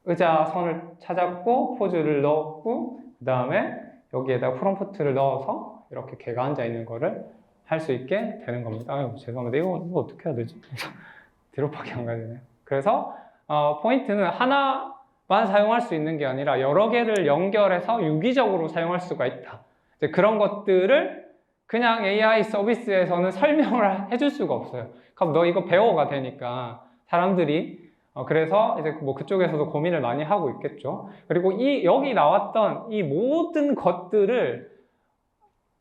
의자 선을 찾았고 포즈를 넣었고 그 다음에 여기에다 프롬프트를 넣어서 이렇게 개가 앉아 있는 거를 할 수 있게 되는 겁니다. 아유, 죄송합니다. 이거 어떻게 해야 되지? 뒤로밖에 안 가지네요. 그래서 포인트는 하나만 사용할 수 있는 게 아니라 여러 개를 연결해서 유기적으로 사용할 수가 있다. 이제 그런 것들을 그냥 AI 서비스에서는 설명을 해줄 수가 없어요. 그럼 너 이거 배워가 되니까 사람들이 그래서 이제 뭐 그쪽에서도 고민을 많이 하고 있겠죠. 그리고 여기 나왔던 이 모든 것들을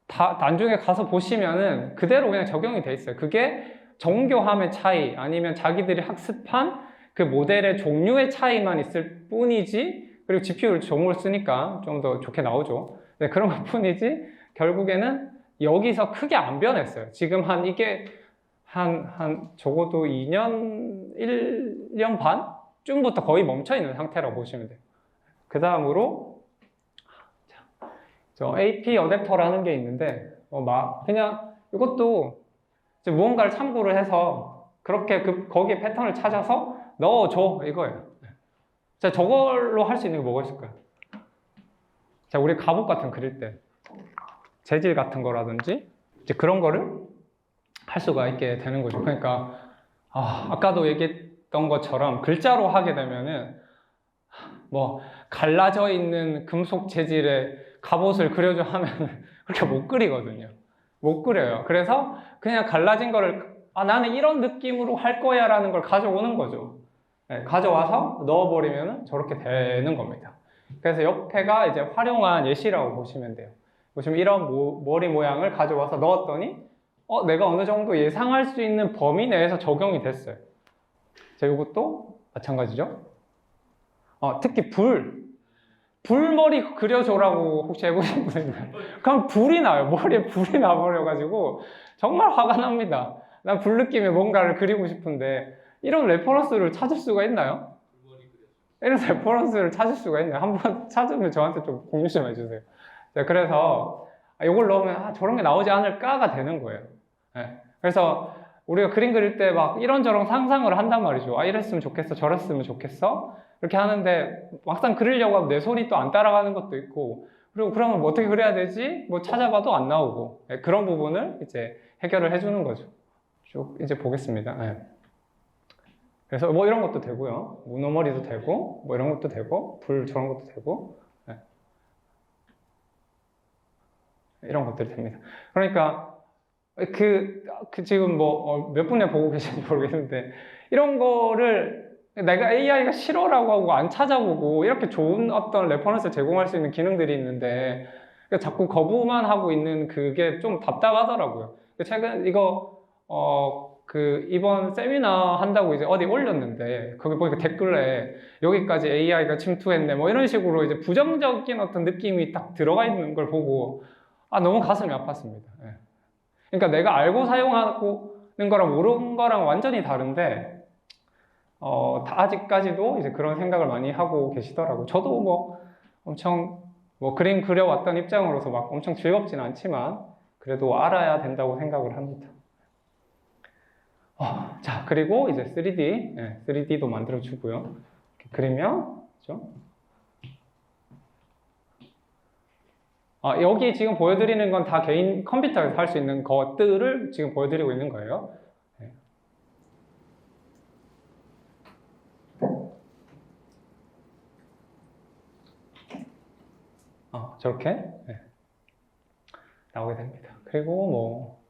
다 나중에 가서 보시면은 그대로 그냥 적용이 돼 있어요. 그게 정교함의 차이 아니면 자기들이 학습한 그 모델의 종류의 차이만 있을 뿐이지, 그리고 GPU를 좋은 쓰니까 좀 더 좋게 나오죠. 네, 그런 것 뿐이지 결국에는 여기서 크게 안 변했어요. 지금 이게 적어도 2년, 1년 반쯤부터 거의 멈춰 있는 상태라고 보시면 돼요. 그 다음으로 저 AP 어댑터라는 게 있는데 그냥 이것도 이제 무언가를 참고를 해서 그렇게 거기에 패턴을 찾아서 넣어줘 이거예요. 자, 저걸로 할 수 있는 게 뭐가 있을까요? 자, 우리 갑옷 같은 거 그릴 때 재질 같은 거라든지 이제 그런 거를 할 수가 있게 되는 거죠. 그러니까 아까도 얘기했던 것처럼 글자로 하게 되면은 뭐 갈라져 있는 금속 재질의 갑옷을 그려줘 하면 그렇게 못 그리거든요. 못 그려요. 그래서 그냥 갈라진 거를 나는 이런 느낌으로 할 거야 라는 걸 가져오는 거죠. 네, 가져와서 넣어버리면 저렇게 되는 겁니다. 그래서 옆에가 이제 활용한 예시라고 보시면 돼요. 보시면 이런 머리 모양을 가져와서 넣었더니 내가 어느 정도 예상할 수 있는 범위 내에서 적용이 됐어요. 자, 이것도 마찬가지죠. 특히 불머리 그려줘라고 혹시 해보신 분 있나요? 그럼 불이 나요. 머리에 불이 나버려가지고 정말 화가 납니다. 난 불 느낌의 뭔가를 그리고 싶은데 이런 레퍼런스를 찾을 수가 있나요? 이런 레퍼런스를 찾을 수가 있나요? 한번 찾으면 저한테 좀 공유 좀 해주세요. 자, 그래서 이걸 넣으면 저런 게 나오지 않을까가 되는 거예요. 네. 그래서 우리가 그림 그릴 때 막 이런저런 상상을 한단 말이죠. 이랬으면 좋겠어, 저랬으면 좋겠어. 이렇게 하는데 막상 그리려고 하면 내 손이 또 안 따라가는 것도 있고, 그리고 그러면 뭐 어떻게 그려야 되지? 뭐 찾아봐도 안 나오고, 네, 그런 부분을 이제 해결을 해주는 거죠. 쭉 이제 보겠습니다. 네. 그래서 뭐 이런 것도 되고요. 문어머리도 되고, 뭐 이런 것도 되고, 불 저런 것도 되고, 네. 이런 것들이 됩니다. 그러니까 지금 뭐 몇 분에 보고 계신지 모르겠는데 이런 거를 내가 AI가 싫어라고 하고 안 찾아보고 이렇게 좋은 어떤 레퍼런스를 제공할 수 있는 기능들이 있는데 자꾸 거부만 하고 있는 그게 좀 답답하더라고요. 최근 이거 이번 세미나 한다고 이제 어디 올렸는데 거기 보니까 댓글에 여기까지 AI가 침투했네 뭐 이런 식으로 이제 부정적인 어떤 느낌이 딱 들어가 있는 걸 보고 너무 가슴이 아팠습니다. 네. 그러니까 내가 알고 사용하는 거랑 모르는 거랑 완전히 다른데 아직까지도 이제 그런 생각을 많이 하고 계시더라고요. 저도 뭐 엄청 그림 그려왔던 입장으로서 막 엄청 즐겁진 않지만 그래도 알아야 된다고 생각을 합니다. 자, 그리고 이제 3D, 3D도 만들어주고요. 그리면, 그렇죠? 여기 지금 보여드리는 건 다 개인 컴퓨터에서 할 수 있는 것들을 지금 보여드리고 있는 거예요. 네. 저렇게 나오게 됩니다. 그리고 뭐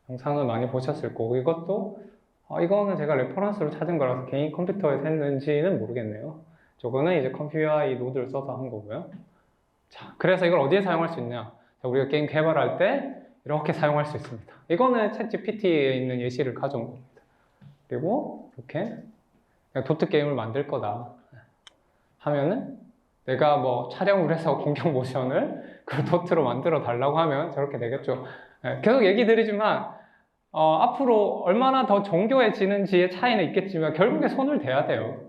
영상을 많이 보셨을 거고 이거는 제가 레퍼런스로 찾은 거라서 개인 컴퓨터에서 했는지는 모르겠네요. 저거는 이제 컴퓨터의 노드를 써서 한 거고요. 자, 그래서 이걸 어디에 사용할 수 있냐? 자, 우리가 게임 개발할 때 이렇게 사용할 수 있습니다. 이거는 챗GPT에 있는 예시를 가져온 겁니다. 그리고 이렇게 도트 게임을 만들 거다 하면은 내가 뭐 촬영을 해서 공격 모션을 그 도트로 만들어 달라고 하면 저렇게 되겠죠. 계속 얘기 드리지만 앞으로 얼마나 더 정교해지는지의 차이는 있겠지만 결국에 손을 대야 돼요.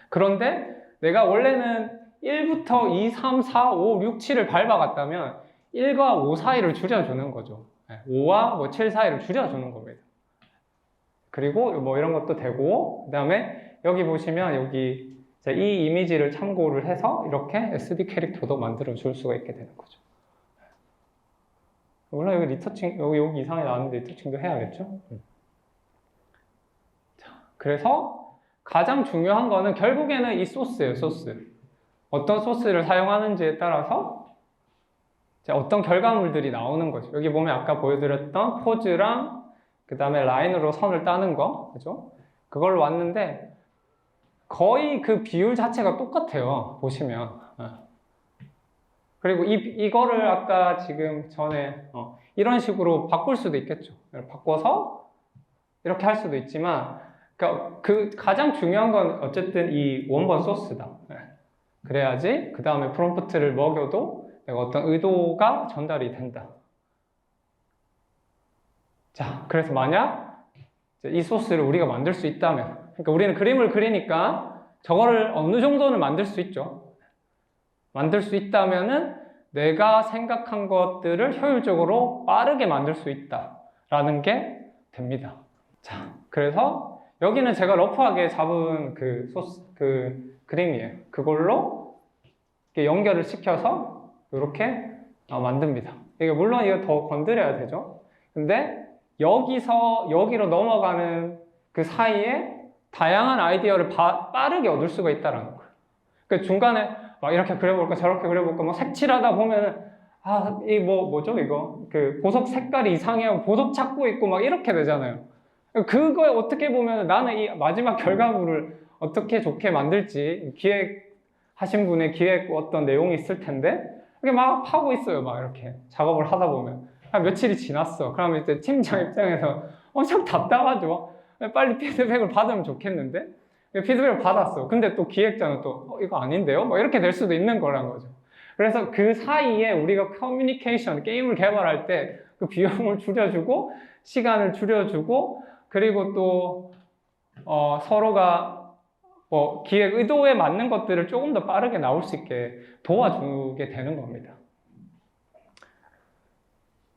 그런데 내가 원래는 1부터 2, 3, 4, 5, 6, 7을 밟아갔다면 1과 5 사이를 줄여주는 거죠. 5와 뭐 7 사이를 줄여주는 겁니다. 그리고 뭐 이런 것도 되고, 그 다음에 여기 보시면 여기 이 이미지를 참고를 해서 이렇게 SD 캐릭터도 만들어 줄 수가 있게 되는 거죠. 물론 여기 리터칭, 여기 이상이 나왔는데 리터칭도 해야겠죠? 자, 그래서 가장 중요한 거는 결국에는 이 소스예요, 소스. 어떤 소스를 사용하는지에 따라서 어떤 결과물들이 나오는 거죠. 여기 보면 아까 보여드렸던 포즈랑 그 다음에 라인으로 선을 따는 거, 그죠? 그걸 왔는데 거의 그 비율 자체가 똑같아요, 보시면. 그리고 이거를 아까 지금 전에 이런 식으로 바꿀 수도 있겠죠. 바꿔서 이렇게 할 수도 있지만, 그러니까 그 가장 중요한 건 어쨌든 이 원본 소스다. 그래야지 그 다음에 프롬프트를 먹여도 내가 어떤 의도가 전달이 된다. 자, 그래서 만약 이 소스를 우리가 만들 수 있다면, 그러니까 우리는 그림을 그리니까 저거를 어느 정도는 만들 수 있죠. 만들 수 있다면은 내가 생각한 것들을 효율적으로 빠르게 만들 수 있다라는 게 됩니다. 자, 그래서 여기는 제가 러프하게 잡은 그 소스, 그 그림이에요. 그걸로 이렇게 연결을 시켜서 이렇게 만듭니다. 이게 물론 이거 더 건드려야 되죠. 근데 여기서 여기로 넘어가는 그 사이에 다양한 아이디어를 빠르게 얻을 수가 있다는 거예요. 그 중간에 막 이렇게 그려볼까 저렇게 그려볼까 뭐 색칠하다 보면은 이 뭐죠 이거 그 보석 색깔이 이상해요. 보석 찾고 있고 막 이렇게 되잖아요. 그거에 어떻게 보면 나는 이 마지막 결과물을 어떻게 좋게 만들지 기획하신 분의 기획 어떤 내용이 있을 텐데 이렇게 막 하고 있어요. 막 이렇게 작업을 하다 보면 한 며칠이 지났어. 그러면 이제 팀장 입장에서 엄청 답답하죠. 빨리 피드백을 받으면 좋겠는데 피드백을 받았어. 근데 또 기획자는 또 이거 아닌데요? 뭐 이렇게 될 수도 있는 거란 거죠. 그래서 그 사이에 우리가 커뮤니케이션, 게임을 개발할 때 그 비용을 줄여주고 시간을 줄여주고 그리고 또 서로가 뭐 기획 의도에 맞는 것들을 조금 더 빠르게 나올 수 있게 도와주게 되는 겁니다.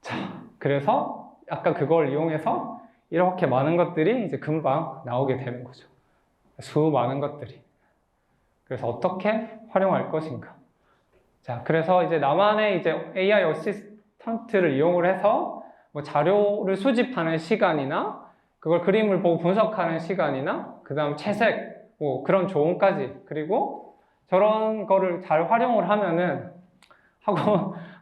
자, 그래서 아까 그걸 이용해서 이렇게 많은 것들이 이제 금방 나오게 되는 거죠. 수많은 것들이. 그래서 어떻게 활용할 것인가. 자, 그래서 이제 나만의 이제 AI 어시스턴트를 이용을 해서 뭐 자료를 수집하는 시간이나 그걸 그림을 보고 분석하는 시간이나 그 다음 채색, 뭐 그런 조언까지 그리고 저런 거를 잘 활용을 하면은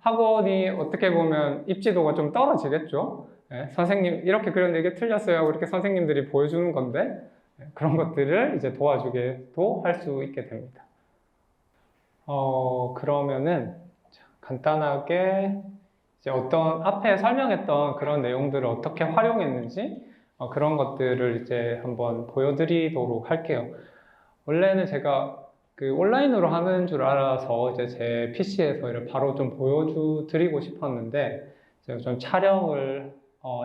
학원이 어떻게 보면 입지도가 좀 떨어지겠죠. 네, 선생님 이렇게 그렸는데 이게 틀렸어요. 이렇게 선생님들이 보여주는 건데 그런 것들을 이제 도와주게도 할 수 있게 됩니다. 그러면은 간단하게 이제 어떤 앞에 설명했던 그런 내용들을 어떻게 활용했는지 그런 것들을 이제 한번 보여드리도록 할게요. 원래는 제가 그 온라인으로 하는 줄 알아서 이제 제 PC에서 이를 바로 좀 보여드리고 싶었는데 제가 좀 촬영을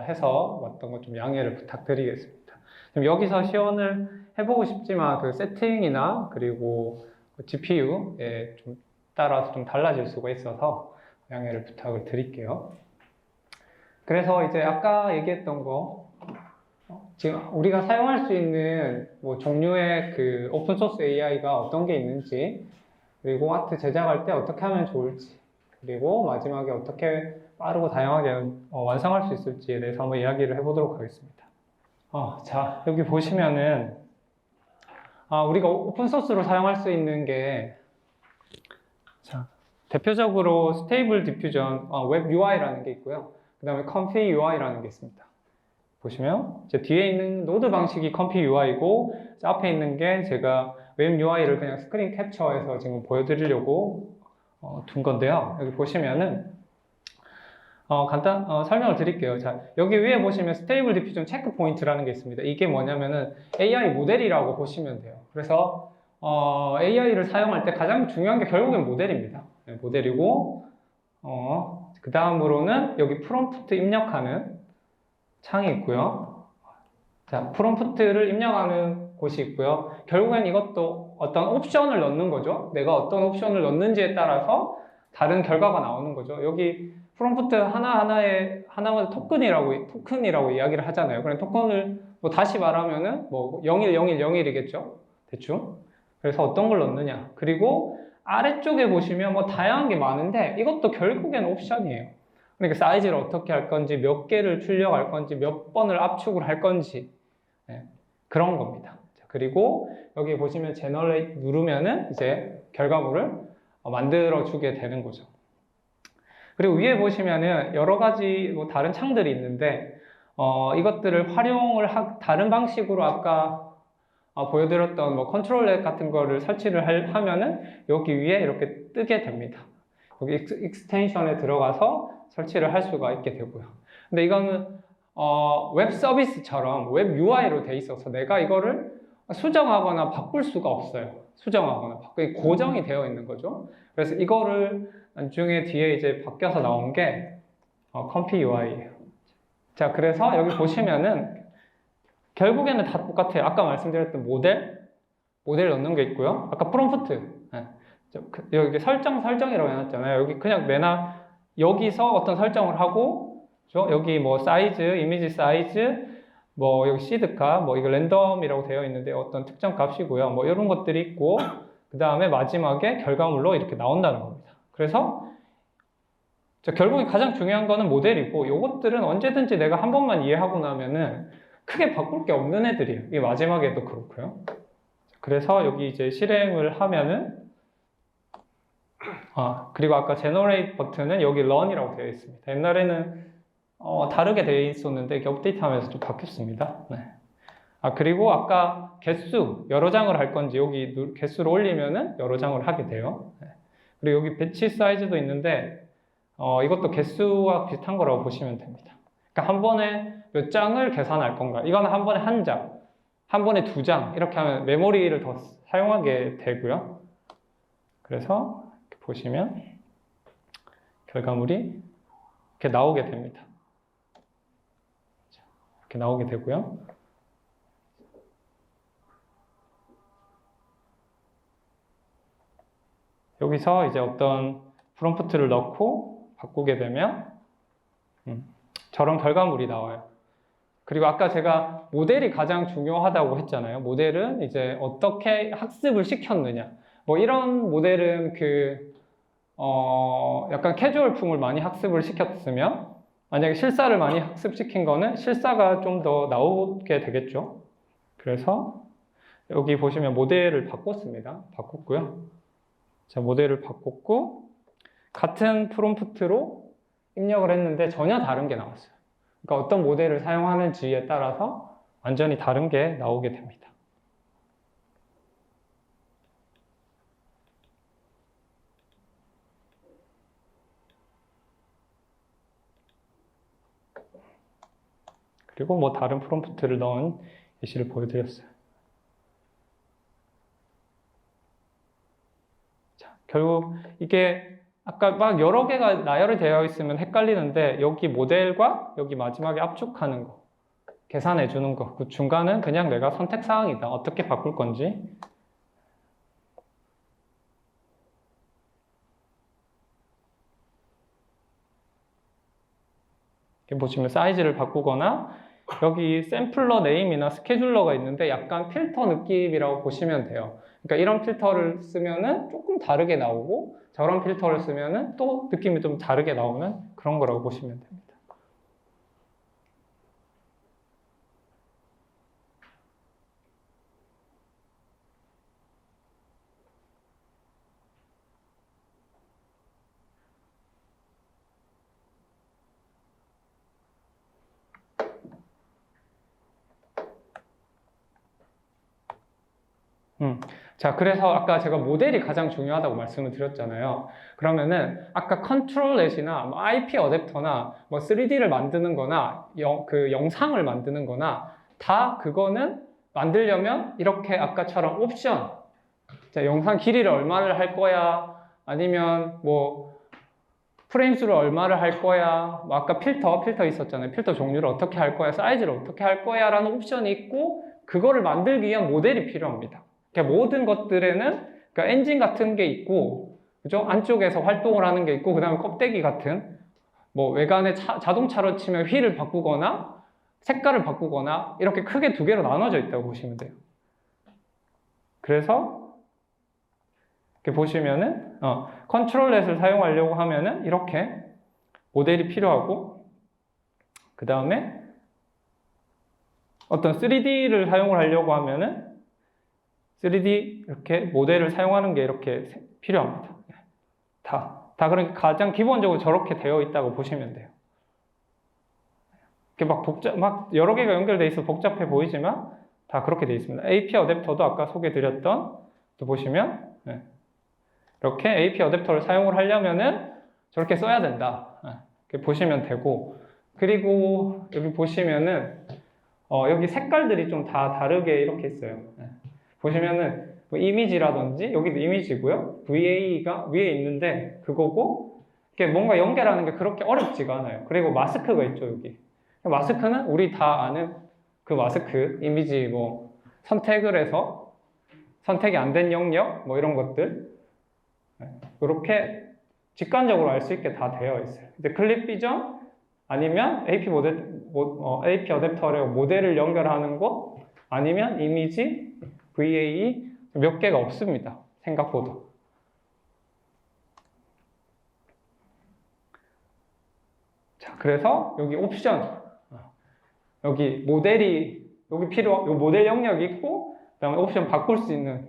해서 왔던 거 좀 양해를 부탁드리겠습니다. 여기서 시연을 해보고 싶지만 그 세팅이나 그리고 GPU에 좀 따라서 좀 달라질 수가 있어서 양해를 부탁을 드릴게요. 그래서 이제 아까 얘기했던 거 지금 우리가 사용할 수 있는 뭐 종류의 그 오픈소스 AI가 어떤 게 있는지 그리고 아트 제작할 때 어떻게 하면 좋을지 그리고 마지막에 어떻게 빠르고 다양하게 완성할 수 있을지에 대해서 한번 이야기를 해보도록 하겠습니다. 자, 여기 보시면은 우리가 오픈소스로 사용할 수 있는 게 자, 대표적으로 스테이블 디퓨전 웹 UI라는 게 있고요. 그 다음에 컴피 UI라는 게 있습니다. 보시면 이제 뒤에 있는 노드 방식이 컴피 UI고 앞에 있는 게 제가 웹 UI를 그냥 스크린 캡처해서 지금 보여드리려고 둔 건데요. 여기 보시면은 간단 설명을 드릴게요. 자, 여기 위에 보시면 스테이블 디퓨전 체크 포인트라는 게 있습니다. 이게 뭐냐면은 AI 모델이라고 보시면 돼요. 그래서 AI를 사용할 때 가장 중요한 게 결국엔 모델입니다. 네, 모델이고 그 다음으로는 여기 프롬프트 입력하는 창이 있고요. 자, 프롬프트를 입력하는 곳이 있고요. 결국엔 이것도 어떤 옵션을 넣는 거죠. 내가 어떤 옵션을 넣는지에 따라서 다른 결과가 나오는 거죠. 여기 프롬프트 하나마다 토큰이라고 이야기를 하잖아요. 그럼 토큰을 뭐 다시 말하면은 뭐 010101이겠죠. 대충. 그래서 어떤 걸 넣느냐. 그리고 아래쪽에 보시면 뭐 다양한 게 많은데 이것도 결국엔 옵션이에요. 그러니까 사이즈를 어떻게 할 건지, 몇 개를 출력할 건지, 몇 번을 압축을 할 건지, 네, 그런 겁니다. 자, 그리고 여기 보시면 제너레이트 누르면은 이제 결과물을 만들어 주게 되는 거죠. 그리고 위에 보시면은 여러 가지 뭐 다른 창들이 있는데 이것들을 활용을 다른 방식으로 아까 보여드렸던 뭐 컨트롤 같은 거를 설치를 하면은 여기 위에 이렇게 뜨게 됩니다. 여기 익스텐션에 들어가서 설치를 할 수가 있게 되고요. 근데 이거는 웹 서비스처럼 웹 UI로 돼 있어서 내가 이거를 수정하거나 바꿀 수가 없어요. 수정하거나 바꾸기 고정이 되어 있는 거죠. 그래서 이거를 나중에 뒤에 이제 바뀌어서 나온 게 컴피 UI예요. 자, 그래서 여기 보시면은 결국에는 다 똑같아요. 아까 말씀드렸던 모델 넣는 게 있고요. 아까 프롬프트. 네. 여기 설정이라고 해놨잖아요. 여기 그냥 여기서 어떤 설정을 하고, 그렇죠? 여기 뭐 사이즈, 이미지 사이즈, 뭐 여기 시드값, 뭐 이거 랜덤이라고 되어 있는데 어떤 특정 값이고요. 뭐 이런 것들이 있고, 그 다음에 마지막에 결과물로 이렇게 나온다는 겁니다. 그래서 결국에 가장 중요한 거는 모델이고, 요것들은 언제든지 내가 한 번만 이해하고 나면은 크게 바꿀 게 없는 애들이에요. 이 마지막에도 그렇고요. 그래서 여기 이제 실행을 하면은 그리고 아까 generate 버튼은 여기 run이라고 되어 있습니다. 옛날에는 다르게 되어 있었는데 이게 업데이트하면서 좀 바뀌었습니다. 네. 그리고 아까 개수 여러 장을 할 건지 여기 개수를 올리면은 여러 장을 하게 돼요. 네. 그리고 여기 배치 사이즈도 있는데 이것도 개수와 비슷한 거라고 보시면 됩니다. 그러니까 한 번에 몇 장을 계산할 건가? 이거는 한 번에 한 장, 한 번에 두 장 이렇게 하면 메모리를 더 사용하게 되고요. 그래서 이렇게 보시면 결과물이 이렇게 나오게 됩니다. 이렇게 나오게 되고요. 여기서 이제 어떤 프롬프트를 넣고 바꾸게 되면 저런 결과물이 나와요. 그리고 아까 제가 모델이 가장 중요하다고 했잖아요. 모델은 이제 어떻게 학습을 시켰느냐. 뭐 이런 모델은 약간 캐주얼풍을 많이 학습을 시켰으면 만약에 실사를 많이 학습시킨 거는 실사가 좀 더 나오게 되겠죠. 그래서 여기 보시면 모델을 바꿨습니다. 바꿨고요. 자, 모델을 바꿨고 같은 프롬프트로 입력을 했는데 전혀 다른 게 나왔어요. 그러니까 어떤 모델을 사용하는지에 따라서 완전히 다른 게 나오게 됩니다. 그리고 뭐 다른 프롬프트를 넣은 예시를 보여드렸어요. 자, 결국 이게 아까 막 여러 개가 나열이 되어 있으면 헷갈리는데 여기 모델과 여기 마지막에 압축하는 거, 계산해 주는 거, 그 중간은 그냥 내가 선택 사항이다. 어떻게 바꿀 건지. 이렇게 보시면 사이즈를 바꾸거나 여기 샘플러 네임이나 스케줄러가 있는데 약간 필터 느낌이라고 보시면 돼요. 그러니까 이런 필터를 쓰면은 조금 다르게 나오고 저런 필터를 쓰면은 또 느낌이 좀 다르게 나오는 그런 거라고 보시면 됩니다. 자, 그래서 아까 제가 모델이 가장 중요하다고 말씀을 드렸잖아요. 그러면은 아까 컨트롤넷이나 뭐 IP 어댑터나 뭐 3D를 만드는 거나 그 영상을 만드는 거나 다 그거는 만들려면 이렇게 아까처럼 옵션, 자, 영상 길이를 얼마를 할 거야, 아니면 뭐 프레임 수를 얼마를 할 거야, 뭐 아까 필터 있었잖아요. 필터 종류를 어떻게 할 거야, 사이즈를 어떻게 할 거야 라는 옵션이 있고, 그거를 만들기 위한 모델이 필요합니다. 그러니까 모든 것들에는 그러니까 엔진 같은 게 있고, 그죠? 안쪽에서 활동을 하는 게 있고, 그 다음에 껍데기 같은 뭐 외관의 자동차로 치면 휠을 바꾸거나 색깔을 바꾸거나 이렇게 크게 두 개로 나눠져 있다고 보시면 돼요. 그래서 이렇게 보시면은 컨트롤넷을 사용하려고 하면은 이렇게 모델이 필요하고, 그 다음에 어떤 3D를 사용을 하려고 하면은 3D 이렇게 모델을 사용하는 게 이렇게 필요합니다. 다 그렇게 가장 기본적으로 저렇게 되어 있다고 보시면 돼요. 이렇게 막 여러 개가 연결되어 있어 복잡해 보이지만 다 그렇게 되어 있습니다. AP 어댑터도 아까 소개드렸던 또 보시면 이렇게 AP 어댑터를 사용을 하려면은 저렇게 써야 된다. 이렇게 보시면 되고, 그리고 여기 보시면은 여기 색깔들이 좀 다 다르게 이렇게 있어요. 보시면은 뭐 이미지라든지 여기도 이미지고요. VA가 위에 있는데 그거고, 이게 뭔가 연결하는 게 그렇게 어렵지가 않아요. 그리고 마스크가 있죠, 여기. 마스크는 우리 다 아는 그 마스크, 이미지 뭐 선택을 해서 선택이 안 된 영역 뭐 이런 것들 이렇게 직관적으로 알 수 있게 다 되어 있어요. 이제 클립 비전 아니면 AP AP 어댑터로 모델을 연결하는 거, 아니면 이미지, VA 몇 개가 없습니다. 생각보다. 자, 그래서 여기 옵션, 여기 모델이 요 모델 영역이 있고, 그다음에 옵션 바꿀 수 있는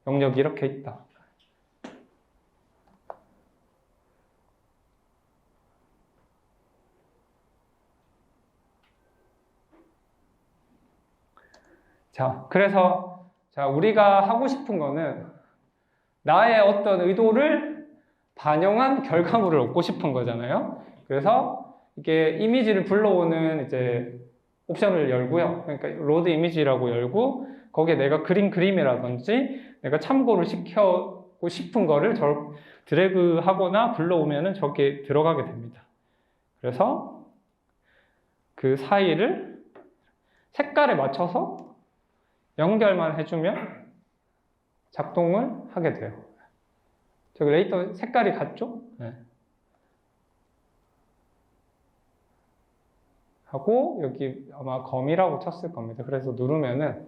영역이 이렇게 있다. 자, 그래서 우리가 하고 싶은 거는 나의 어떤 의도를 반영한 결과물을 얻고 싶은 거잖아요. 그래서 이게 이미지를 불러오는 이제 옵션을 열고요. 그러니까 로드 이미지라고 열고, 거기에 내가 그림이라든지 내가 참고를 시키고 싶은 거를 드래그 하거나 불러오면은 저기에 들어가게 됩니다. 그래서 그 사이를 색깔에 맞춰서 연결만 해주면 작동을 하게 돼요. 저기 레이더 색깔이 같죠? 네. 하고 여기 아마 검이라고 쳤을 겁니다. 그래서 누르면은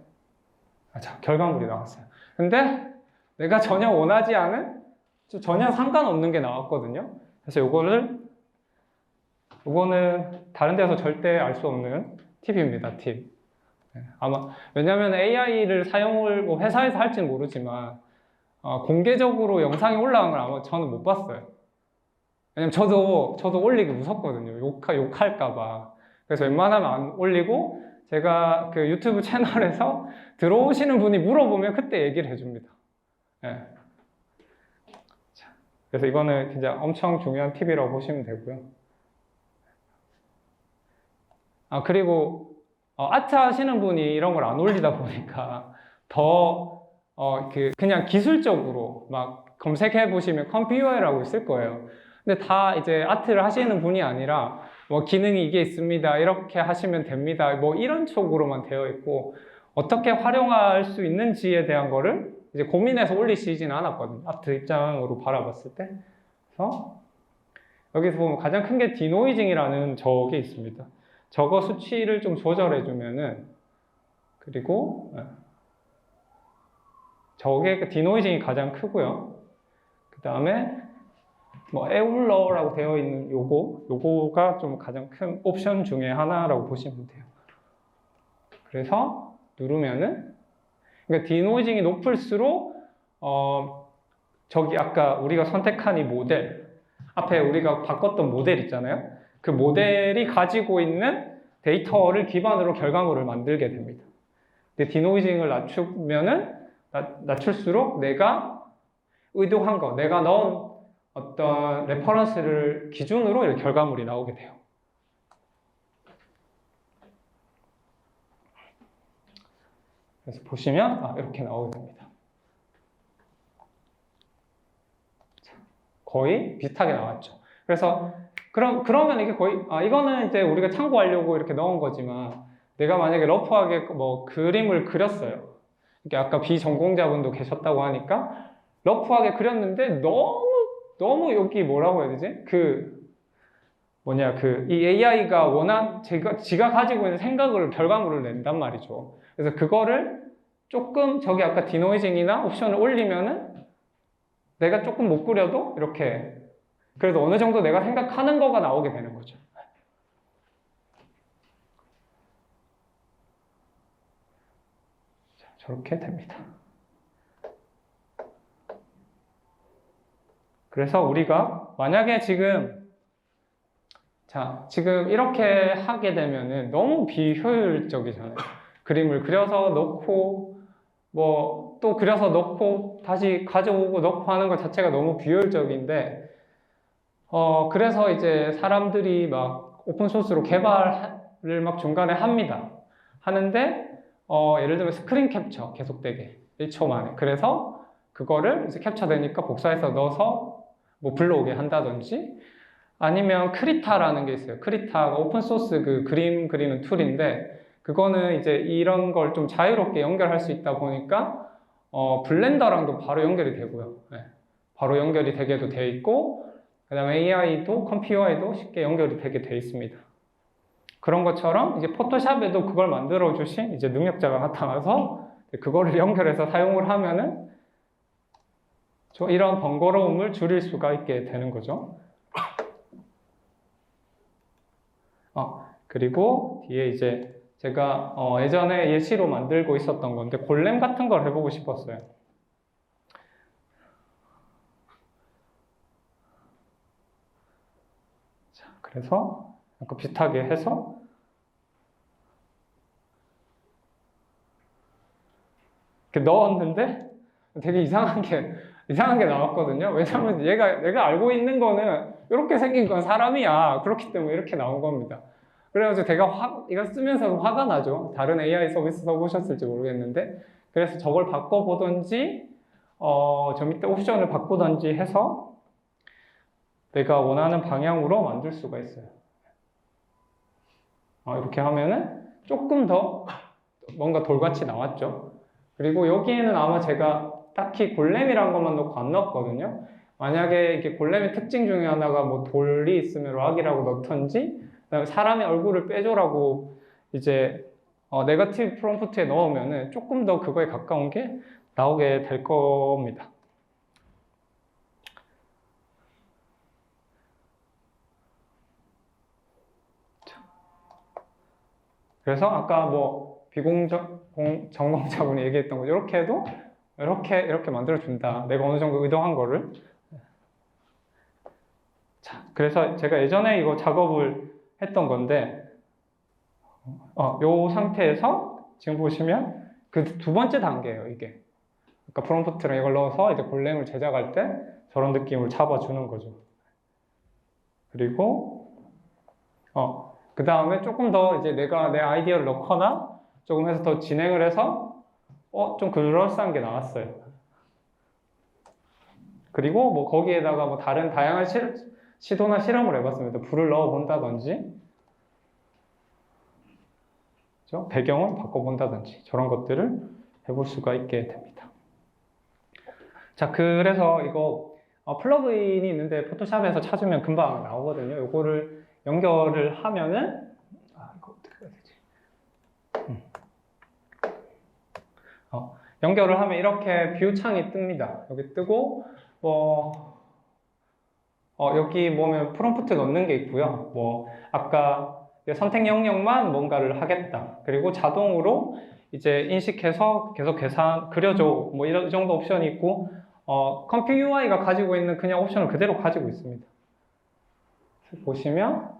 결과물이 나왔어요. 근데 내가 전혀 원하지 않은, 전혀 상관없는 게 나왔거든요. 그래서 이거는 다른 데서 절대 알 수 없는 팁입니다. 팁. 아마 왜냐하면 AI를 사용을 뭐 회사에서 할지는 모르지만 공개적으로 영상이 올라간 걸 아마 저는 못 봤어요. 왜냐면 저도 올리기 무섭거든요. 욕할까봐. 그래서 웬만하면 안 올리고, 제가 그 유튜브 채널에서 들어오시는 분이 물어보면 그때 얘기를 해줍니다. 네. 그래서 이거는 진짜 엄청 중요한 팁이라고 보시면 되고요. 그리고 아트 하시는 분이 이런 걸 안 올리다 보니까 더 그냥 기술적으로 막 검색해 보시면 컴퓨어라고 있을 거예요. 근데 다 이제 아트를 하시는 분이 아니라 뭐 기능이 이게 있습니다, 이렇게 하시면 됩니다, 뭐 이런 쪽으로만 되어 있고, 어떻게 활용할 수 있는지에 대한 거를 이제 고민해서 올리시진 않았거든요. 아트 입장으로 바라봤을 때. 그래서 여기서 보면 가장 큰 게 디노이징이라는 저게 있습니다. 저거 수치를 좀 조절해 주면은, 그리고 저게 디노이징이 가장 크고요. 그 다음에 뭐 에울러라고 되어 있는 요거가 좀 가장 큰 옵션 중에 하나라고 보시면 돼요. 그래서 누르면은, 그러니까 디노이징이 높을수록 저기 아까 우리가 선택한 이 모델, 앞에 우리가 바꿨던 모델 있잖아요. 그 모델이 가지고 있는 데이터를 기반으로 결과물을 만들게 됩니다. 근데 디노이징을 낮추면은 낮출수록 내가 의도한 거, 내가 넣은 어떤 레퍼런스를 기준으로 이렇게 결과물이 나오게 돼요. 그래서 보시면 이렇게 나오게 됩니다. 거의 비슷하게 나왔죠. 그래서 그러면 이게 거의 이거는 이제 우리가 참고하려고 이렇게 넣은 거지만 내가 만약에 러프하게 뭐 그림을 그렸어요. 이게 아까 비전공자분도 계셨다고 하니까 러프하게 그렸는데 너무 여기 뭐라고 해야 되지? 이 AI가 지가 가지고 있는 생각을 결과물을 낸단 말이죠. 그래서 그거를 조금 저기 아까 디노이징이나 옵션을 올리면은 내가 조금 못 그려도 이렇게 그래도 어느 정도 내가 생각하는 거가 나오게 되는 거죠. 자, 저렇게 됩니다. 그래서 우리가 만약에 지금 이렇게 하게 되면은 너무 비효율적이잖아요. 그림을 그려서 넣고 뭐 또 그려서 넣고 다시 가져오고 넣고 하는 것 자체가 너무 비효율적인데 그래서 이제 사람들이 막 오픈소스로 개발을 막 중간에 하는데 예를 들면 스크린 캡처 계속되게 1초 만에 그래서 그거를 이제 캡처되니까 복사해서 넣어서 뭐 불러오게 한다든지 아니면 크리타라는 게 있어요. 크리타가 오픈소스 그 그림 그리는 툴인데 그거는 이제 이런 걸 좀 자유롭게 연결할 수 있다 보니까 블렌더랑도 바로 연결이 되고요. 네. 바로 연결이 되게도 돼 있고 그 다음에 AI도 컴퓨터에도 쉽게 연결이 되게 돼 있습니다. 그런 것처럼 이제 포토샵에도 그걸 만들어 주신 이제 능력자가 나타나서 그거를 연결해서 사용을 하면은 이런 번거로움을 줄일 수가 있게 되는 거죠. 그리고 뒤에 이제 제가 예전에 예시로 만들고 있었던 건데 골렘 같은 걸 해보고 싶었어요. 자, 그래서 아까 비슷하게 해서 이렇게 넣었는데 되게 이상한 게 나왔거든요. 왜냐면 내가 알고 있는 거는 이렇게 생긴 건 사람이야. 그렇기 때문에 이렇게 나온 겁니다. 그래가지고 이거 쓰면서 화가 나죠. 다른 AI 서비스 써보셨을지 모르겠는데 그래서 저걸 바꿔보든지 저 밑에 옵션을 바꾸든지 해서 내가 원하는 방향으로 만들 수가 있어요. 이렇게 하면은 조금 더 뭔가 돌같이 나왔죠. 그리고 여기에는 아마 제가 딱히 골렘이라는 것만 넣고 안 넣었거든요. 만약에 이게 골렘의 특징 중에 하나가 뭐 돌이 있으면 락이라고 넣던지 그다음에 사람의 얼굴을 빼줘라고 이제 네거티브 프롬프트에 넣으면은 조금 더 그거에 가까운 게 나오게 될 겁니다. 그래서 아까 뭐 전공자분이 얘기했던 거 이렇게 해도 이렇게 만들어준다. 내가 어느 정도 의도한 거를. 자, 그래서 제가 예전에 이거 작업을 했던 건데 요 상태에서 지금 보시면 그 두 번째 단계예요, 이게. 그러니까 프롬프트랑 이걸 넣어서 이제 골렘을 제작할 때 저런 느낌을 잡아주는 거죠. 그리고 그 다음에 조금 더 이제 내가 내 아이디어를 넣거나 조금 해서 더 진행을 해서 좀 그럴싸한 게 나왔어요. 그리고 뭐 거기에다가 뭐 다른 다양한 시도나 실험을 해봤습니다. 불을 넣어 본다든지 배경을 바꿔본다든지 저런 것들을 해볼 수가 있게 됩니다. 자, 그래서 이거 플러그인이 있는데 포토샵에서 찾으면 금방 나오거든요. 이거를 연결을 하면은 이거 어떻게 해야 되지? 연결을 하면 이렇게 뷰 창이 뜹니다. 여기 뜨고 여기 보면 프롬프트 넣는 게 있고요. 뭐 아까 선택 영역만 뭔가를 하겠다. 그리고 자동으로 이제 인식해서 계속 그려줘. 뭐 이 정도 옵션이 있고 컴퓨 UI가 가지고 있는 그냥 옵션을 그대로 가지고 있습니다. 보시면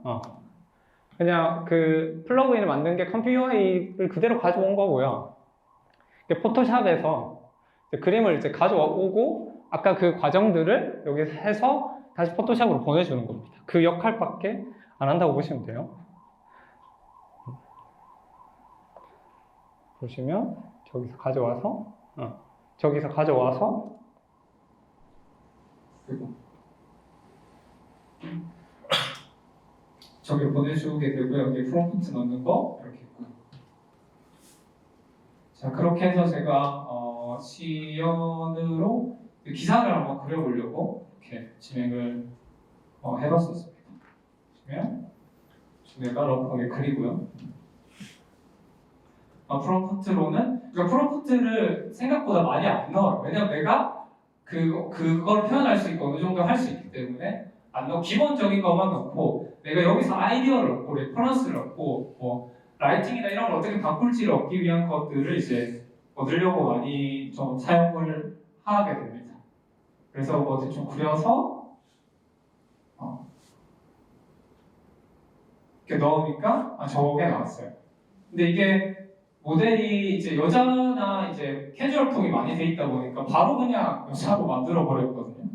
그냥 그 플러그인을 만든 게 컴퓨 UI를 그대로 가져온 거고요. 포토샵에서 그림을 이제 가져오고 아까 그 과정들을 여기 해서 다시 포토샵으로 보내주는 겁니다. 그 역할밖에 안 한다고 보시면 돼요. 보시면 저기서 가져와서 그리고 저기 보내주게 되고요. 여기 프롬프트 넣는 거 이렇게 있고요. 자, 그렇게 해서 제가 시연으로 기사를 한번 그려보려고 이렇게 진행을 해봤었습니다. 보시면 내가 러프하게 그리고요. 프롬프트로는 그러니까 프롬프트를 생각보다 많이 안 넣어요. 왜냐면 내가 그걸 표현할 수 있고 어느 정도 할 수 있기 때문에 안 넣고 기본적인 것만 넣고 내가 여기서 아이디어를 얻고 레퍼런스를 얻고 뭐 라이팅이나 이런 걸 어떻게 바꿀지를 얻기 위한 것들을 이제 얻으려고 많이 좀 사용을 하게 됩니다. 그래서 뭐 대충 그려서 이렇게 넣으니까 저게 나왔어요. 근데 이게 모델이 이제 여자나 이제 캐주얼풍이 많이 돼 있다 보니까 바로 그냥 여자로 만들어 버렸거든요.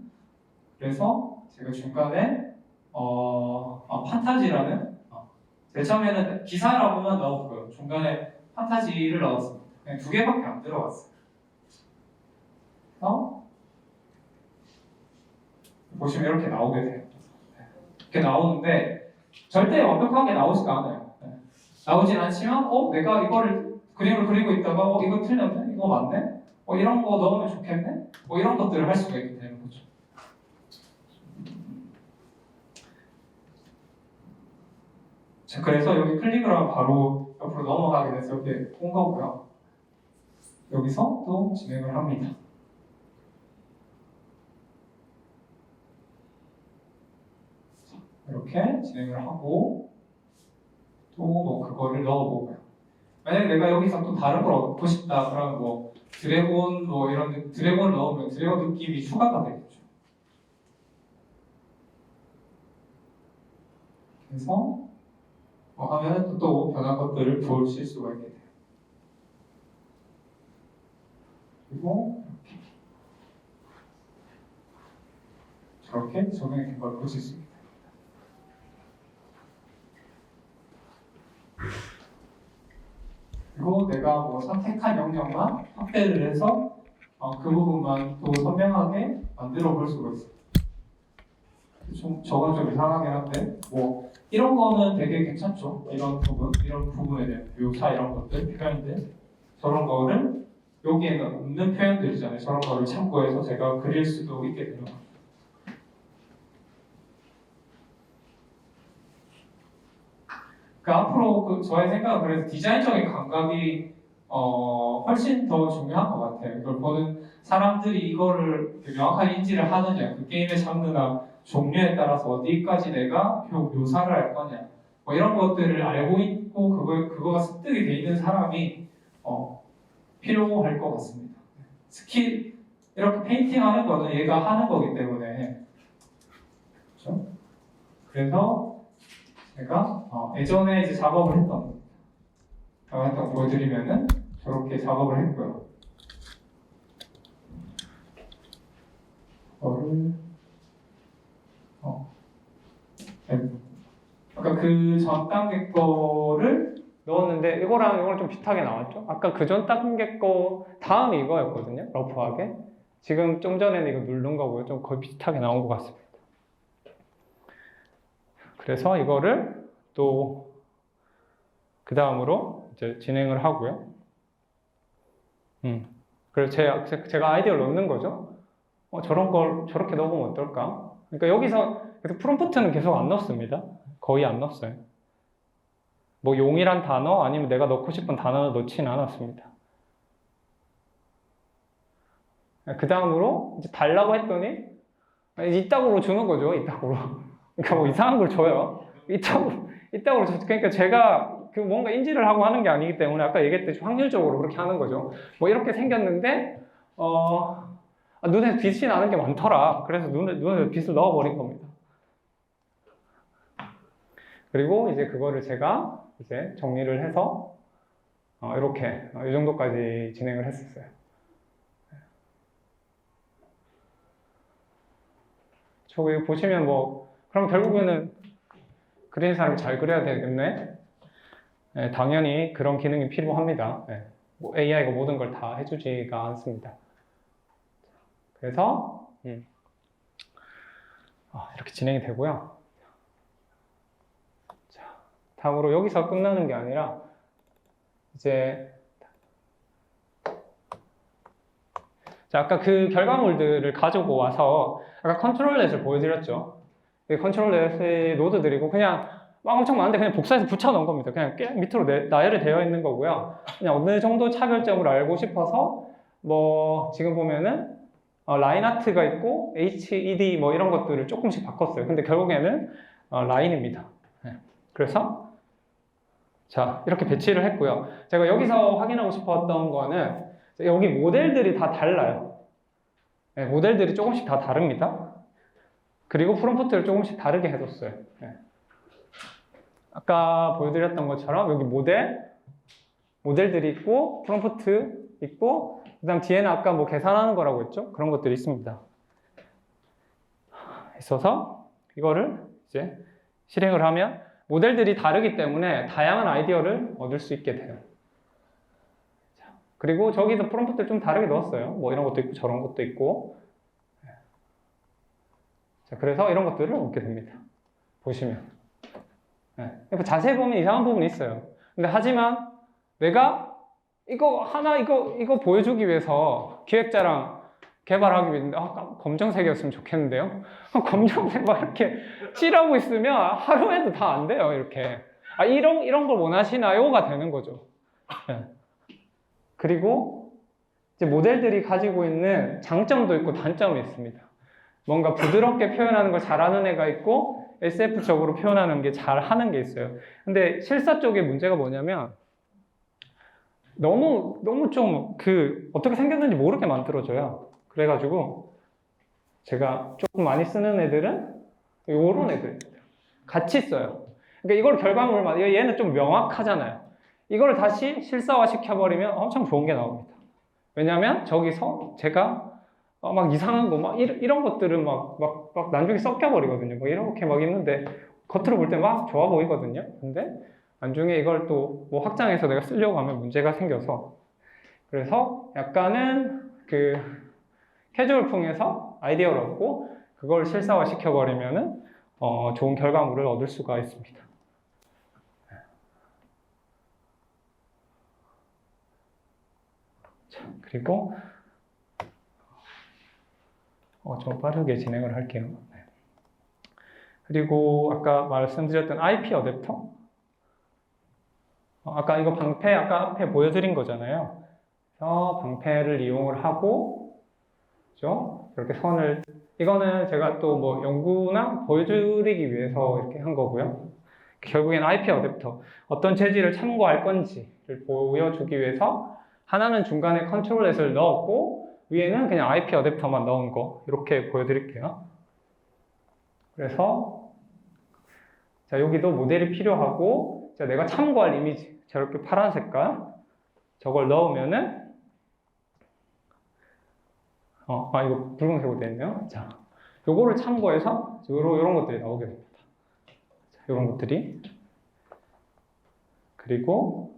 그래서 제가 중간에 판타지라는 제일 처음에는 기사라고만 넣었고요. 중간에 판타지를 넣었습니다. 그냥 2개밖에 안 들어갔어요. 그래서 보시면 이렇게 나오게 돼요. 이렇게 나오는데 절대 완벽하게 나오지가 않아요. 나오진 않지만 내가 이거를 그림을 그리고 있다가 이거 틀렸네? 이거 맞네? 이런 거 넣으면 좋겠네? 이런 것들을 할 수가 있게 되는 거죠. 자, 그래서 여기 클릭을 하면 바로 옆으로 넘어가게 돼서 이렇게 온 거고요. 여기서 또 진행을 합니다. 자, 이렇게 진행을 하고 또 뭐 그거를 넣어보고요. 만약에 내가 여기서 또 다른 걸 얻고 싶다 그러면 뭐 드래곤 뭐 이런 드래곤 넣으면 드래곤 느낌이 추가가 되겠죠. 그래서 하면 또 변한 것들을 보실 수가 있게 돼요. 그리고 저렇게 적용된 걸 보실 수 있습니다. 그리고 내가 뭐 선택한 영역만 확대를 해서 그 부분만 또 선명하게 만들어 볼 수가 있어요. 저건 좀 이상하긴 한데 뭐 이런 거는 되게 괜찮죠. 이런 부분에 대한 묘사 이런 것들 표현들 저런 거를 여기에는 없는 표현들이잖아요. 저런 거를 참고해서 제가 그릴 수도 있게 되는 거예요. 앞으로 저의 생각은 그래서 디자인적인 감각이 훨씬 더 중요한 것 같아요. 이걸 보는 사람들이 이거를 명확하게 인지를 하느냐, 그 게임의 장르나 종류에 따라서 어디까지 내가 묘사를 할 거냐, 뭐 이런 것들을 알고 있고 그거가 습득이 돼 있는 사람이 필요할 것 같습니다. 스킬 이렇게 페인팅하는 거는 얘가 하는 거기 때문에 그렇죠? 그래서 제가 예전에 이제 작업을 했던 거 보여드리면은 저렇게 작업을 했고요. 그거를 아까 그 전 단계 거를 넣었는데 이거랑 좀 비슷하게 나왔죠? 아까 그 전 단계 거 다음이 이거였거든요. 러프하게. 지금 좀 전에는 이거 누른 거고요. 좀 거의 비슷하게 나온 것 같습니다. 그래서 이거를 또 그 다음으로 이제 진행을 하고요. 그래서 제가 아이디어를 넣는 거죠. 저런 걸 저렇게 넣으면 어떨까? 그러니까 여기서 계속 프롬프트는 계속 안 넣습니다. 거의 안 넣었어요. 뭐 용이란 단어 아니면 내가 넣고 싶은 단어를 넣지는 않았습니다. 그 다음으로 이제 달라고 했더니 이따구로 주는 거죠. 이따구로. 그러니까 뭐 이상한 걸 줘요. 이따구로 그러니까 제가 뭔가 인지를 하고 하는 게 아니기 때문에 아까 얘기했듯이 확률적으로 그렇게 하는 거죠. 뭐 이렇게 생겼는데 눈에 빛이 나는 게 많더라. 그래서 눈에 빛을 넣어버린 겁니다. 그리고 이제 그거를 제가 이제 정리를 해서 이렇게 이 정도까지 진행을 했었어요. 저기 보시면 뭐 그럼 결국에는 그리는 사람이 잘 그려야 되겠네. 네, 당연히 그런 기능이 필요합니다. 네. 뭐 AI가 모든 걸 다 해주지가 않습니다. 그래서 이렇게 진행이 되고요. 자, 다음으로 여기서 끝나는 게 아니라 이제 자, 아까 그 결과물들을 가지고 와서 아까 컨트롤렛을 보여드렸죠. 이 컨트롤렛의 노드들이고 그냥 막 엄청 많은데 그냥 복사해서 붙여 넣은 겁니다. 그냥 밑으로 나열이 되어 있는 거고요. 그냥 어느 정도 차별점을 알고 싶어서 뭐 지금 보면은 라인 아트가 있고 HED 뭐 이런 것들을 조금씩 바꿨어요. 근데 결국에는 라인입니다. 네. 그래서 자 이렇게 배치를 했고요. 제가 여기서 확인하고 싶었던 거는 여기 모델들이 다 달라요. 네, 모델들이 조금씩 다 다릅니다. 그리고 프롬프트를 조금씩 다르게 해줬어요. 네. 아까 보여드렸던 것처럼 여기 모델들이 있고 프롬프트 있고 그 다음 뒤에는 아까 뭐 계산하는 거라고 했죠? 그런 것들이 있습니다. 있어서 이거를 이제 실행을 하면 모델들이 다르기 때문에 다양한 아이디어를 얻을 수 있게 돼요. 자, 그리고 저기서 프롬프트를 좀 다르게 넣었어요. 뭐 이런 것도 있고 저런 것도 있고. 자, 그래서 이런 것들을 얻게 됩니다. 보시면. 네. 자세히 보면 이상한 부분이 있어요. 근데 하지만 내가 이거 보여주기 위해서 기획자랑 개발하기 위해서 검정색이었으면 좋겠는데요. 검정색 막 이렇게 칠하고 있으면 하루에도 다 안 돼요. 이렇게 이런 걸 원하시나요?가 되는 거죠. 네. 그리고 이제 모델들이 가지고 있는 장점도 있고 단점이 있습니다. 뭔가 부드럽게 표현하는 걸 잘하는 애가 있고 SF적으로 표현하는 게 잘하는 게 있어요. 근데 실사 쪽에 문제가 뭐냐면 너무 좀 어떻게 생겼는지 모르게 만들어져요. 그래가지고 제가 조금 많이 쓰는 애들은 요런 애들입니다. 같이 써요. 그러니까 이걸 결과물만 얘는 좀 명확하잖아요. 이걸 다시 실사화 시켜버리면 엄청 좋은 게 나옵니다. 왜냐하면 저기서 제가 막 이상한 거, 막 이런 것들은 막 나중에 섞여버리거든요. 뭐 이렇게 막 있는데 겉으로 볼 때 막 좋아 보이거든요. 근데 나중에 이걸 또 뭐 확장해서 내가 쓰려고 하면 문제가 생겨서 그래서 약간은 캐주얼풍에서 아이디어를 얻고 그걸 실사화 시켜버리면은 좋은 결과물을 얻을 수가 있습니다. 자, 그리고 좀 빠르게 진행을 할게요. 네. 그리고 아까 말씀드렸던 IP 어댑터. 아까 이거 방패 아까 앞에 보여드린 거잖아요. 그래서 방패를 이용을 하고, 그죠? 이렇게 선을 이거는 제가 또 뭐 연구나 보여드리기 위해서 이렇게 한 거고요. 결국엔 IP 어댑터 어떤 재질을 참고할 건지를 보여주기 위해서 하나는 중간에 컨트롤렛을 넣었고 위에는 그냥 IP 어댑터만 넣은 거 이렇게 보여드릴게요. 그래서 자 여기도 모델이 필요하고 자 내가 참고할 이미지 저렇게 파란 색깔 저걸 넣으면은 이거 붉은색으로 되어 있네요. 자 요거를 참고해서 요런 것들이 나오게 됩니다. 자, 요런 것들이 그리고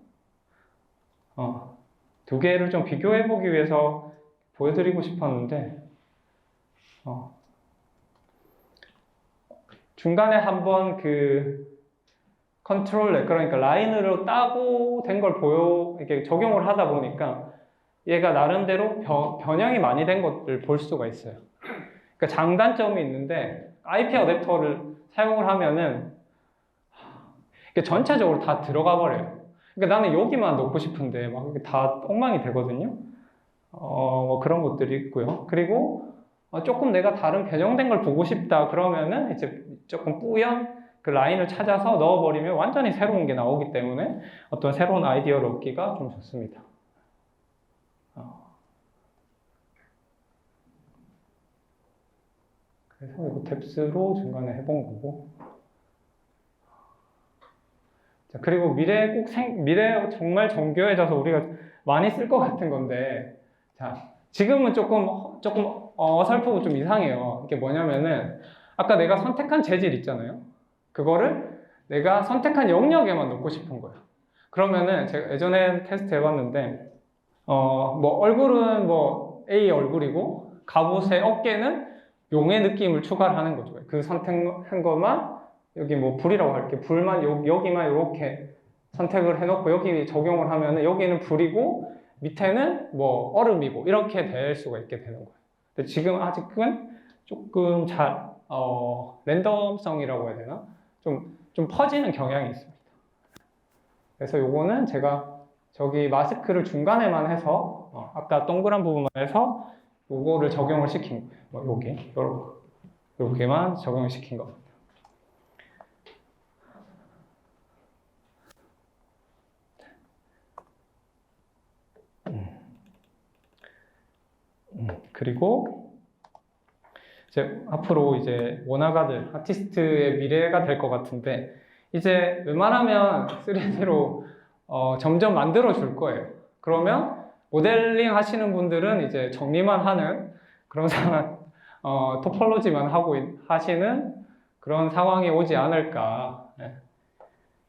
두 개를 좀 비교해 보기 위해서 보여드리고 싶었는데 중간에 한번 컨트롤 그러니까 라인으로 따고 된 걸 이렇게 적용을 하다 보니까 얘가 나름대로 변형이 많이 된 것을 볼 수가 있어요. 그러니까 장단점이 있는데 IP 어댑터를 사용을 하면은 전체적으로 다 들어가 버려요. 그러니까 나는 여기만 넣고 싶은데 막 다 엉망이 되거든요. 뭐 그런 것들이 있고요. 그리고 조금 내가 다른 변형된 걸 보고 싶다 그러면은 이제 조금 뿌연 그 라인을 찾아서 넣어버리면 완전히 새로운 게 나오기 때문에 어떤 새로운 아이디어를 얻기가 좀 좋습니다. 그래서 이거 탭스로 중간에 해본 거고. 자, 그리고 미래 정말 정교해져서 우리가 많이 쓸 것 같은 건데, 자, 지금은 조금 어설프고 좀 이상해요. 이게 뭐냐면은, 아까 내가 선택한 재질 있잖아요. 그거를 내가 선택한 영역에만 넣고 싶은 거예요. 그러면은 제가 예전에 테스트 해봤는데 뭐 얼굴은 뭐 A 얼굴이고 갑옷의 어깨는 용의 느낌을 추가를 하는 거죠. 그 선택한 것만 여기 뭐 불이라고 할게. 불만 여기만 이렇게 선택을 해놓고 여기 적용을 하면은 여기는 불이고 밑에는 뭐 얼음이고 이렇게 될 수가 있게 되는 거예요. 근데 지금 아직은 조금 랜덤성이라고 해야 되나? 좀 퍼지는 경향이 있습니다. 그래서 요거는 제가 저기 마스크를 중간에만 해서 아까 동그란 부분만 해서 요거를 적용을 시킨 거예요. 여기 요렇게만 적용을 시킨 겁니다. 그리고 이제 앞으로 이제 원화가들 아티스트의 미래가 될 것 같은데 이제 웬만하면 3D로 점점 만들어 줄 거예요. 그러면 모델링 하시는 분들은 이제 정리만 하는 그런 상황, 토폴로지만 하고 하시는 그런 상황이 오지 않을까. 네.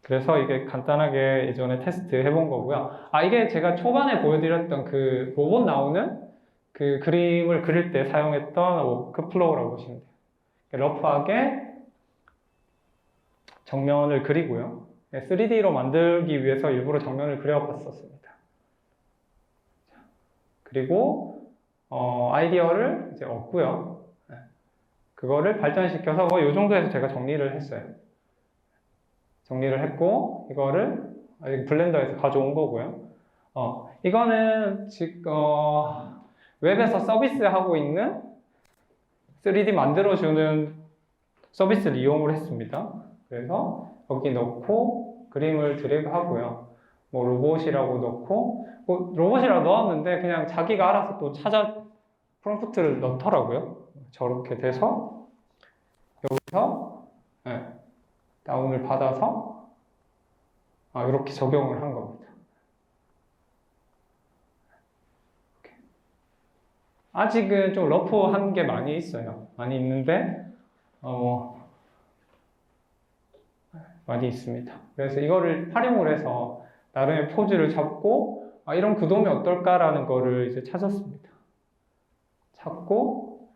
그래서 이게 간단하게 예전에 테스트 해본 거고요. 이게 제가 초반에 보여드렸던 그 로봇 나오는 그 그림을 그릴 때 사용했던 워크플로우라고 보시면 돼요. 러프하게 정면을 그리고요. 3D로 만들기 위해서 일부러 정면을 그려봤었습니다. 그리고 아이디어를 이제 얻고요. 그거를 발전시켜서 이 정도에서 제가 정리를 했어요. 정리를 했고 이거를 블렌더에서 가져온 거고요. 이거는 지금 웹에서 서비스하고 있는 3D 만들어주는 서비스를 이용을 했습니다. 그래서 여기 넣고 그림을 드래그 하고요. 뭐 로봇이라고 넣고 뭐 로봇이라고 넣었는데 그냥 자기가 알아서 또 찾아 프롬프트를 넣더라고요. 저렇게 돼서 여기서 다운을 받아서 이렇게 적용을 한 겁니다. 아직은 좀 러프한 게 많이 있어요. 많이 있는데 많이 있습니다. 그래서 이거를 활용을 해서 나름의 포즈를 잡고 이런 구도면 어떨까라는 거를 이제 찾았습니다. 찾고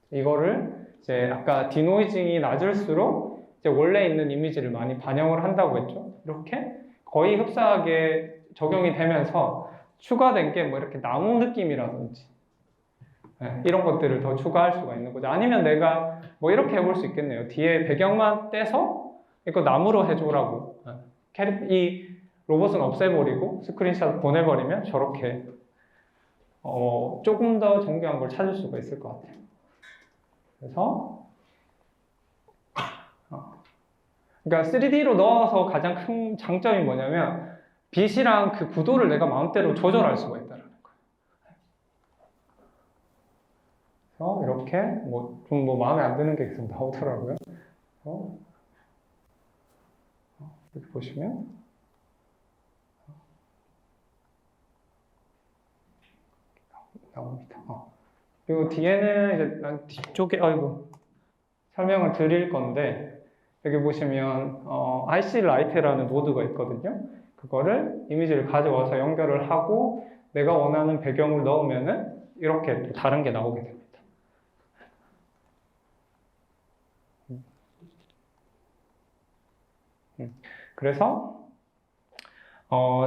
이거를 이제 아까 디노이징이 낮을수록 이제 원래 있는 이미지를 많이 반영을 한다고 했죠. 이렇게 거의 흡사하게 적용이 되면서 추가된 게 뭐 이렇게 나무 느낌이라든지 이런 것들을 더 추가할 수가 있는 거죠. 아니면 내가 뭐 이렇게 해볼 수 있겠네요. 뒤에 배경만 떼서 이거 나무로 해줘라고. 이 로봇은 없애버리고 스크린샷 보내버리면 저렇게 조금 더 정교한 걸 찾을 수가 있을 것 같아요. 그래서 그러니까 3D로 넣어서 가장 큰 장점이 뭐냐면 빛이랑 그 구도를 내가 마음대로 조절할 수가 있다는 거예요. 그래서 이렇게 좀 마음에 안 드는 게 계속 나오더라고요. 이렇게 보시면 나옵니다. 그리고 뒤에는 이제 난 뒤쪽에 설명을 드릴 건데 여기 보시면 IC 라이트라는 노드가 있거든요. 그거를 이미지를 가져와서 연결을 하고 내가 원하는 배경을 넣으면은 이렇게 또 다른 게 나오게 됩니다. 그래서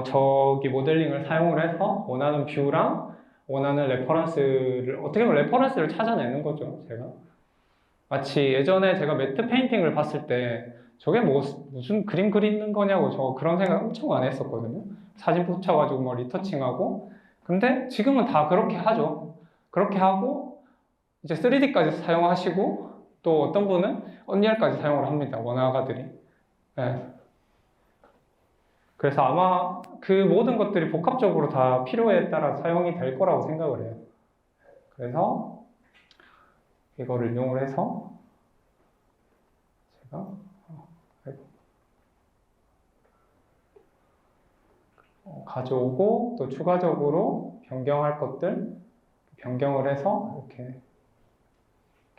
저기 모델링을 사용을 해서 원하는 뷰랑 원하는 레퍼런스를 어떻게 보면 레퍼런스를 찾아내는 거죠. 제가 마치 예전에 제가 매트 페인팅을 봤을 때 저게 무슨 그림 그리는 거냐고 저 그런 생각 엄청 많이 했었거든요. 사진 붙여가지고 뭐 리터칭하고 근데 지금은 다 그렇게 하죠. 그렇게 하고 이제 3D까지 사용하시고 또 어떤 분은 언리얼까지 사용을 합니다. 원화가들이. 네. 그래서 아마 그 모든 것들이 복합적으로 다 필요에 따라 사용이 될 거라고 생각을 해요. 그래서 이거를 이용을 해서 제가 가져오고 또 추가적으로 변경할 것들 변경을 해서 이렇게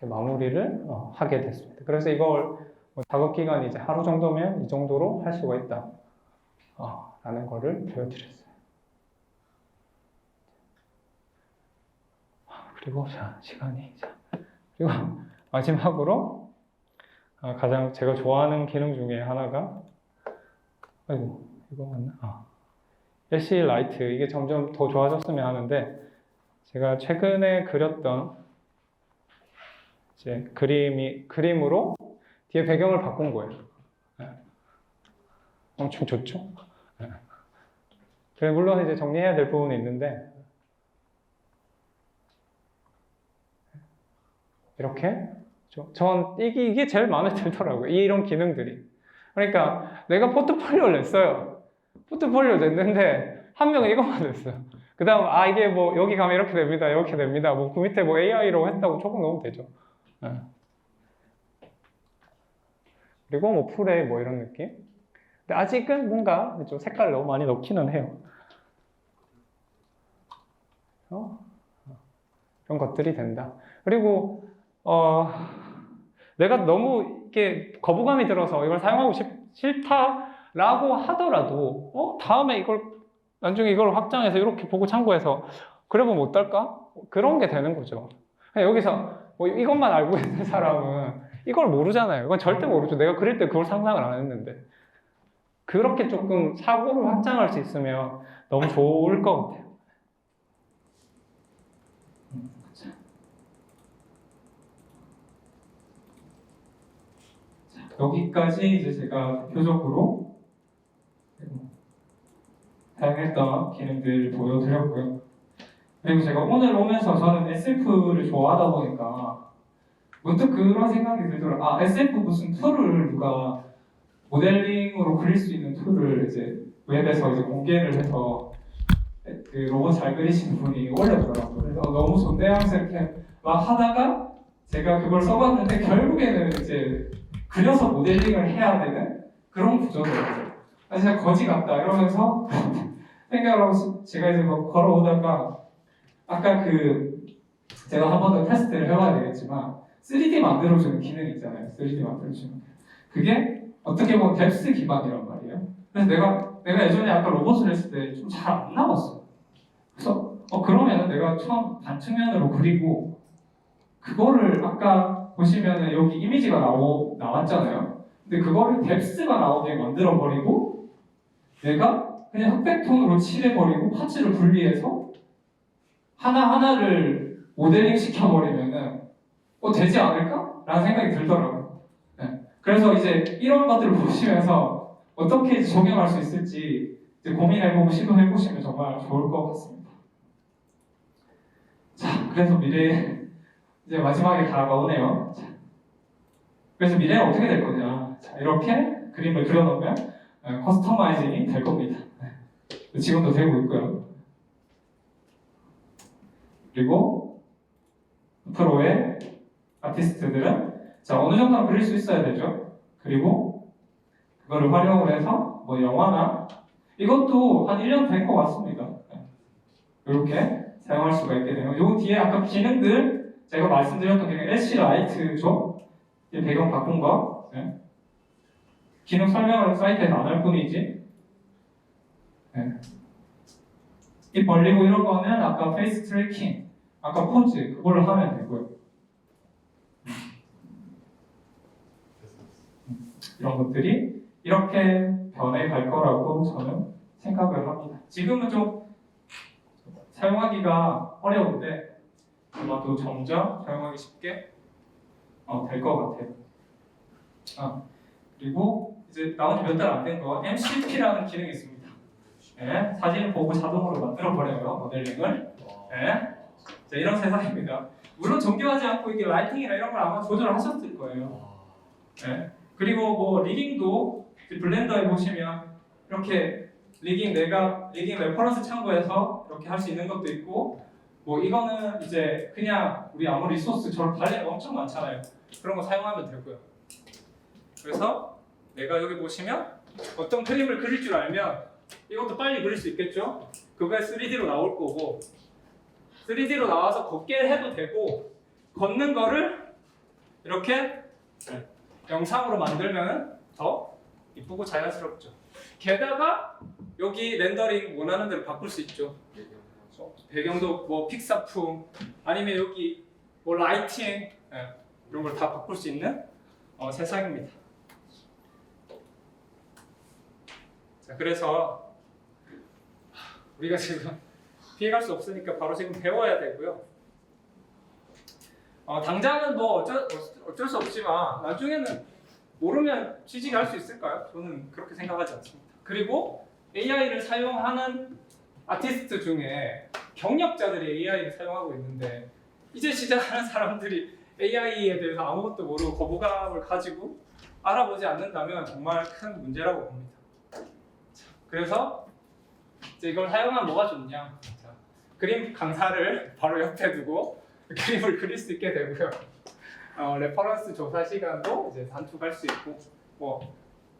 마무리를 하게 됐습니다. 그래서 이걸 뭐 작업 기간이 이제 하루 정도면 이 정도로 할 수가 있다 라는 거를 보여드렸어요. 그리고 시간이 그리고 마지막으로 가장 제가 좋아하는 기능 중에 하나가 이거 맞나? LCD 라이트 이게 점점 더 좋아졌으면 하는데 제가 최근에 그렸던 이제 그림으로 뒤에 배경을 바꾼 거예요. 네. 엄청 좋죠? 네. 물론 이제 정리해야 될 부분이 있는데 이렇게 전 이게 제일 마음에 들더라고요. 이런 기능들이. 그러니까 내가 포트폴리오를 냈어요. 포트폴리오 냈는데 한 명은 이것만 냈어요. 그 다음 이게 뭐 여기 가면 이렇게 됩니다. 이렇게 됩니다. 뭐 그 밑에 뭐 AI로 했다고 조금 넣으면 되죠. 네. 그리고 뭐 풀에 뭐 이런 느낌. 근데 아직은 뭔가 좀 색깔을 너무 많이 넣기는 해요. 이런 것들이 된다. 그리고 내가 너무 이렇게 거부감이 들어서 이걸 사용하고 싫다라고 하더라도 다음에 나중에 이걸 확장해서 이렇게 보고 참고해서 그래보면 어떨까? 그런 게 되는 거죠. 여기서 뭐 이것만 알고 있는 사람은 이걸 모르잖아요. 이건 절대 모르죠. 내가 그릴 때 그걸 상상을 안 했는데. 그렇게 조금 사고를 확장할 수 있으면 너무 좋을 것 같아요. 여기까지 이제 제가 대표적으로 사용했던 기능들 보여드렸고요. 그리고 제가 오늘 오면서 저는 SF를 좋아하다 보니까 문득 그런 생각이 들더라고요. SF 무슨 툴을 누가 모델링으로 그릴 수 있는 툴을 이제 웹에서 이제 공개를 해서 그 로봇 잘 그리시는 분이 올렸더라고요. 그래서 너무 좋네 하면서 이렇게 막 하다가 제가 그걸 써봤는데 결국에는 이제 그려서 모델링을 해야 되는 그런 구조더라고요. 진짜 거지 같다 이러면서 생각을 하고 제가 이제 막 걸어오다가 아까 제가 한 번 더 테스트를 해봐야 되겠지만 3D 만들어주는 기능 있잖아요. 3D 만들어주는 그게 어떻게 보면 뎁스 기반이란 말이에요. 그래서 내가 예전에 아까 로봇을 했을 때 좀 잘 안 나왔어. 그래서 그러면은 내가 처음 반측면으로 그리고 그거를 아까 보시면은 여기 이미지가 나왔잖아요. 근데 그거를 뎁스가 나오게 만들어 버리고 내가 그냥 흑백톤으로 칠해버리고 파츠를 분리해서 하나하나를 모델링 시켜버리면은 되지 않을까? 라는 생각이 들더라고요. 네. 그래서 이제 이런 것들을 보시면서 어떻게 적용할 수 있을지 이제 고민해보고 시도해보시면 정말 좋을 것 같습니다. 자, 그래서 미래 이제 마지막에 다가오네요. 자, 그래서 미래는 어떻게 될 거냐? 자, 이렇게 그림을 그려놓으면 커스터마이징이 될 겁니다. 네. 지금도 되고 있고요. 그리고 앞으로의 아티스트들은 어느 정도는 그릴 수 있어야 되죠. 그리고 그거를 활용을 해서 뭐 영화나 이것도 한 1년 된 것 같습니다. 이렇게 사용할 수가 있게 되면 요 뒤에 아까 기능들 제가 말씀드렸던 기능 LC 라이트죠. 배경 바꾼 거 기능 설명을 사이트에서 안 할 뿐이지 입 벌리고 이런 거는 아까 페이스 트래킹 아까 포즈 그걸로 하면 되고요. 이런 것들이 이렇게 변해갈 거라고 저는 생각을 합니다. 지금은 좀 사용하기가 어려운데 아마도 점점 사용하기 쉽게 될 것 같아요. 그리고 이제 나온 지 몇 달 안 된 거 MCP라는 기능이 있습니다. 네, 사진을 보고 자동으로 만들어 버려요 모델링을. 네, 자, 이런 세상입니다. 물론 정교하지 않고 이게 라이팅이나 이런 걸 아마 조절을 하셨을 거예요. 네. 그리고 뭐 리깅도 블렌더에 보시면 이렇게 리깅 레퍼런스 참고해서 이렇게 할 수 있는 것도 있고 뭐 이거는 이제 그냥 우리 아무 리소스처럼 달리는 거 엄청 많잖아요. 그런 거 사용하면 되고요. 그래서 내가 여기 보시면 어떤 그림을 그릴 줄 알면 이것도 빨리 그릴 수 있겠죠? 그거에 3D로 나올 거고 3D로 나와서 걷게 해도 되고 걷는 거를 이렇게 영상으로 만들면 더 이쁘고 자연스럽죠. 게다가 여기 렌더링 원하는 대로 바꿀 수 있죠. 배경도 뭐 픽사풍 아니면 여기 뭐 라이팅 이런 걸 다 바꿀 수 있는 세상입니다. 자, 그래서 우리가 지금 피해갈 수 없으니까 바로 지금 배워야 되고요. 당장은 뭐 어쩔 수 없지만 나중에는 모르면 취직할 수 있을까요? 저는 그렇게 생각하지 않습니다. 그리고 AI를 사용하는 아티스트 중에 경력자들이 AI를 사용하고 있는데 이제 시작하는 사람들이 AI에 대해서 아무것도 모르고 거부감을 가지고 알아보지 않는다면 정말 큰 문제라고 봅니다. 그래서 이제 이걸 사용하면 뭐가 좋냐? 자, 그림 강사를 바로 옆에 두고 그림을 그릴 수 있게 되고요. 레퍼런스 조사 시간도 이제 단축할 수 있고,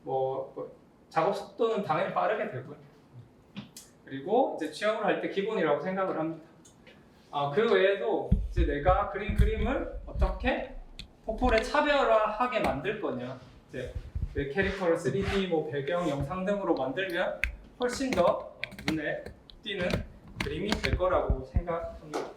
뭐 작업 속도는 당연히 빠르게 되고요. 그리고 이제 취업을 할 때 기본이라고 생각을 합니다. 그 외에도 이제 내가 그린 그림을 어떻게 포폴에 차별화하게 만들 거냐, 이제 내 캐릭터를 3D, 뭐 배경, 영상 등으로 만들면 훨씬 더 눈에 띄는 그림이 될 거라고 생각합니다.